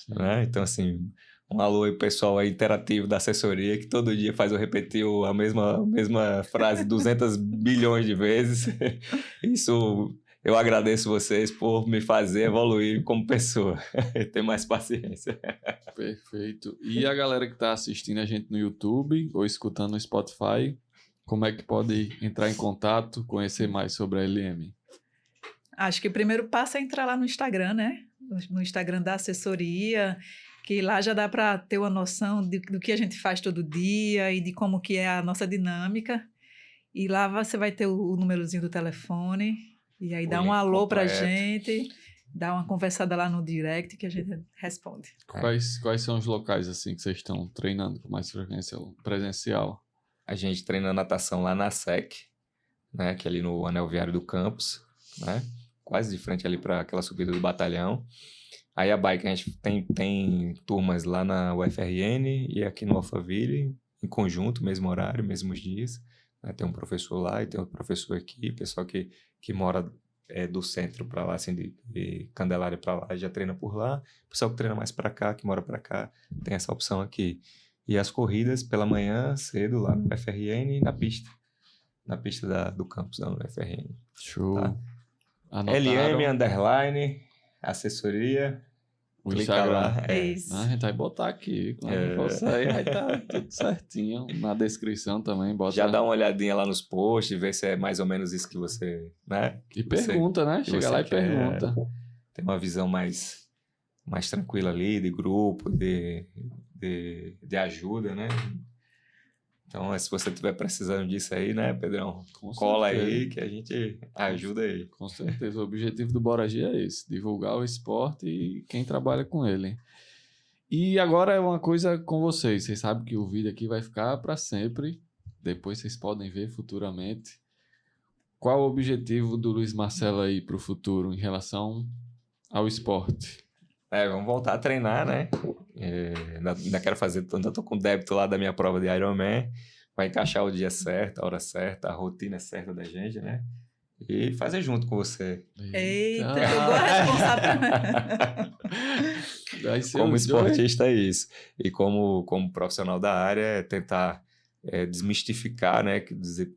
né? Então, assim, um alô aí pessoal aí interativo da assessoria que todo dia faz eu repetir a mesma frase 200 bilhões de vezes. Isso, eu agradeço vocês por me fazer evoluir como pessoa e ter mais paciência. Perfeito. E a galera que está assistindo a gente no YouTube ou escutando no Spotify, como é que pode entrar em contato, conhecer mais sobre a LM? Acho que o primeiro passo é entrar lá no Instagram, né? No Instagram da assessoria, que lá já dá para ter uma noção do que a gente faz todo dia e de como que é a nossa dinâmica. E lá você vai ter o númerozinho do telefone, e aí dá um alô para a gente, dá uma conversada lá no direct que a gente responde. Quais são os locais assim que vocês estão treinando com mais frequência presencial? A gente treina natação lá na SEC, né, que é ali no Anel Viário do Campus, né, quase de frente ali para aquela subida do batalhão. Aí a bike, a gente tem turmas lá na UFRN e aqui no Alphaville, em conjunto, mesmo horário, mesmos dias. Né? Tem um professor lá e tem outro professor aqui, pessoal que mora do centro para lá, assim, de Candelária para lá, já treina por lá. Pessoal que treina mais para cá, que mora para cá, tem essa opção aqui. E as corridas pela manhã, cedo, lá no UFRN, na pista do campus da UFRN. Show. Tá? Anotaram? LM_, assessoria, O clica Instagram. lá. Isso. A gente vai botar aqui. Quando for sair, vai estar tudo certinho. Na descrição também, bota. Já dá uma olhadinha lá nos posts, ver se é mais ou menos isso que você, né? E pergunta, né? que Chega você lá e quer. pergunta. Tem uma visão mais tranquila ali, de grupo, de ajuda, né? Então, se você estiver precisando disso aí, né, Pedrão? Com Cola certeza. aí que a gente ajuda aí. Com certeza. O objetivo do Bora G é esse: divulgar o esporte e quem trabalha com ele. E agora é uma coisa com vocês. Vocês sabem que o vídeo aqui vai ficar para sempre. Depois vocês podem ver futuramente. Qual o objetivo do Luiz Marcelo aí para o futuro em relação ao esporte? Vamos voltar a treinar, né? Ainda quero fazer, ainda tô com débito lá da minha prova de Ironman. Vai encaixar o dia certo, a hora certa, a rotina certa da gente, né? E fazer junto com você. Eita, pegou a responsabilidade. Vai ser Como os dois. esportista é isso. E como profissional da área é tentar desmistificar, né?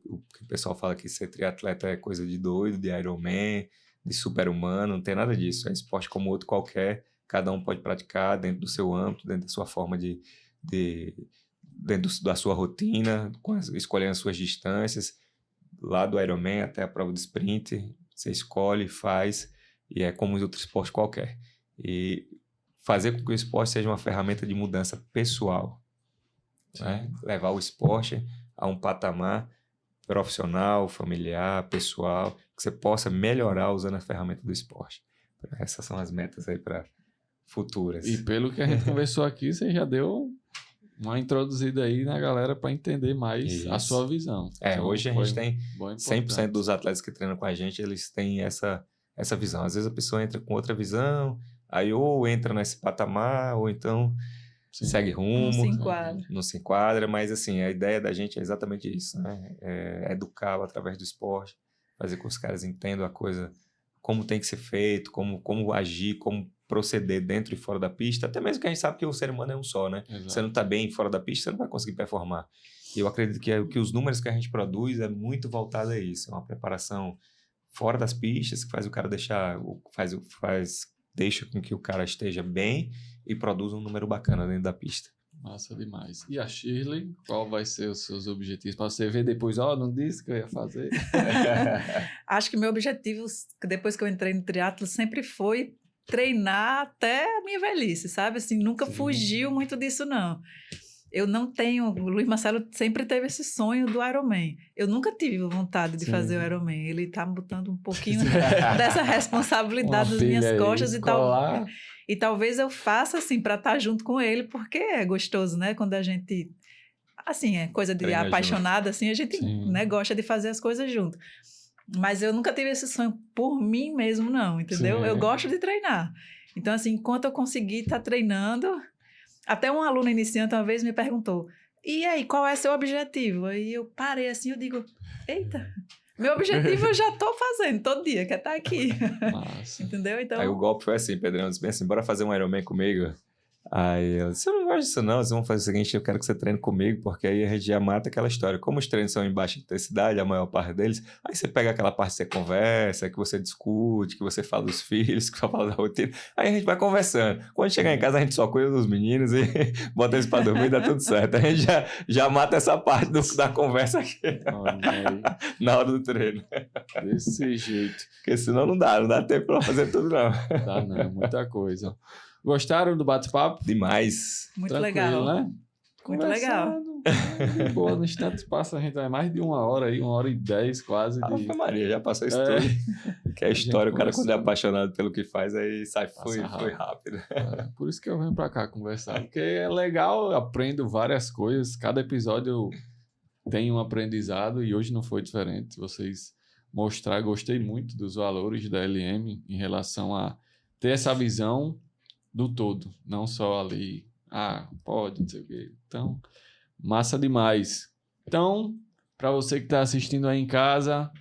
O que o pessoal fala que ser triatleta é coisa de doido, de Ironman, de super-humano, não tem nada disso. É esporte como outro qualquer. Cada um pode praticar dentro do seu âmbito, dentro da sua forma dentro da sua rotina, escolhendo as suas distâncias. Lá do Ironman até a prova de sprint, você escolhe, faz, e é como outro esporte qualquer. E fazer com que o esporte seja uma ferramenta de mudança pessoal. Né? Levar o esporte a um patamar profissional, familiar, pessoal, que você possa melhorar usando a ferramenta do esporte. Essas são as metas aí para futuras. E pelo que a gente conversou aqui, você já deu uma introduzida aí na galera para entender mais a sua visão. Então, hoje a gente tem bom, 100% dos atletas que treinam com a gente, eles têm essa visão. Às vezes a pessoa entra com outra visão, aí ou entra nesse patamar, ou então segue rumo. Não se se enquadra, mas assim, a ideia da gente é exatamente isso, né? Educá-lo através do esporte, fazer com que os caras entendam a coisa, como tem que ser feito, como agir, como proceder dentro e fora da pista, até mesmo que a gente sabe que o ser humano é um só, né? Exato. Você não está bem fora da pista, você não vai conseguir performar. E eu acredito que os números que a gente produz é muito voltado a isso, é uma preparação fora das pistas, que faz o cara deixa com que o cara esteja bem e produza um número bacana dentro da pista. Massa demais. E a Shirley, qual vai ser os seus objetivos? Para você ver depois, não disse que eu ia fazer. Acho que meu objetivo, depois que eu entrei no triatlo, sempre foi treinar até a minha velhice, sabe? Assim, nunca fugiu muito disso, não. Eu não tenho... O Luiz Marcelo sempre teve esse sonho do Ironman. Eu nunca tive vontade de fazer o Ironman. Ele tá botando um pouquinho dessa responsabilidade nas minhas costas e talvez eu faça assim para estar junto com ele, porque é gostoso, né? Quando a gente... Assim, é coisa de treina apaixonada, assim, a gente né, gosta de fazer as coisas junto. Mas eu nunca tive esse sonho por mim mesmo, não, entendeu? Sim. Eu gosto de treinar. Então, assim, enquanto eu conseguir estar treinando... Até um aluno iniciante uma vez me perguntou, e aí, qual é seu objetivo? Aí eu parei assim, eu digo, eita, meu objetivo eu já estou fazendo todo dia, que é estar aqui. Massa. Entendeu? Então... Aí o golpe foi assim, Pedrão, disse bem assim, bora fazer um Ironman comigo? Aí eu disse, eu não gosto disso não, vocês vão fazer o seguinte, eu quero que você treine comigo, porque aí a gente já mata aquela história. Como os treinos são em baixa intensidade, a maior parte deles, aí você pega aquela parte que você conversa, que você discute, que você fala dos filhos, que você fala da rotina, aí a gente vai conversando. Quando chegar em casa, a gente só cuida dos meninos e bota eles pra dormir e dá tudo certo. A gente já mata essa parte da conversa aqui, na hora do treino. Desse jeito. Porque senão não dá tempo pra fazer tudo não. Dá não, muita coisa. Gostaram do bate-papo? Demais. Muito Tranquilo, legal. né? Muito legal. Conversando, de boa, no instante passa, a gente vai mais de 1 hora aí, 1h10 quase. Ave Maria, já passou isso É. tudo. Que é a história, o cara quando é conversando. apaixonado pelo que faz, aí sai, foi Passa rápido. Por isso que eu venho pra cá conversar, porque é legal, eu aprendo várias coisas, cada episódio tem um aprendizado e hoje não foi diferente. Vocês mostraram, gostei muito dos valores da LM em relação a ter essa visão do todo, não só ali, pode, não sei o quê. Então, massa demais. Então, para você que está assistindo aí em casa,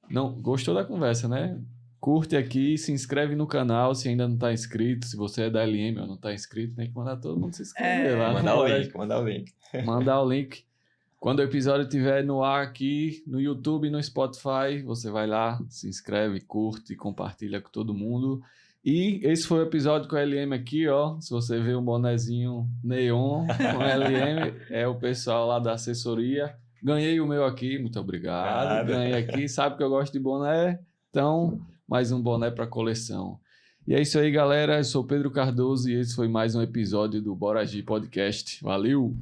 não gostou da conversa, né? Curte aqui, se inscreve no canal se ainda não está inscrito. Se você é da LM ou não está inscrito, tem que mandar todo mundo se inscrever lá. Mandar o link, mandar o link. Mandar o link. Quando o episódio estiver no ar aqui, no YouTube e no Spotify, você vai lá, se inscreve, curte e compartilha com todo mundo. E esse foi o episódio com a LM aqui, ó. Se você vê um bonezinho neon com a LM, é o pessoal lá da assessoria. Ganhei o meu aqui, muito obrigado. Nada. Ganhei aqui, sabe que eu gosto de boné? Então, mais um boné para coleção. E é isso aí, galera. Eu sou Pedro Cardoso e esse foi mais um episódio do Bora Agir Podcast. Valeu!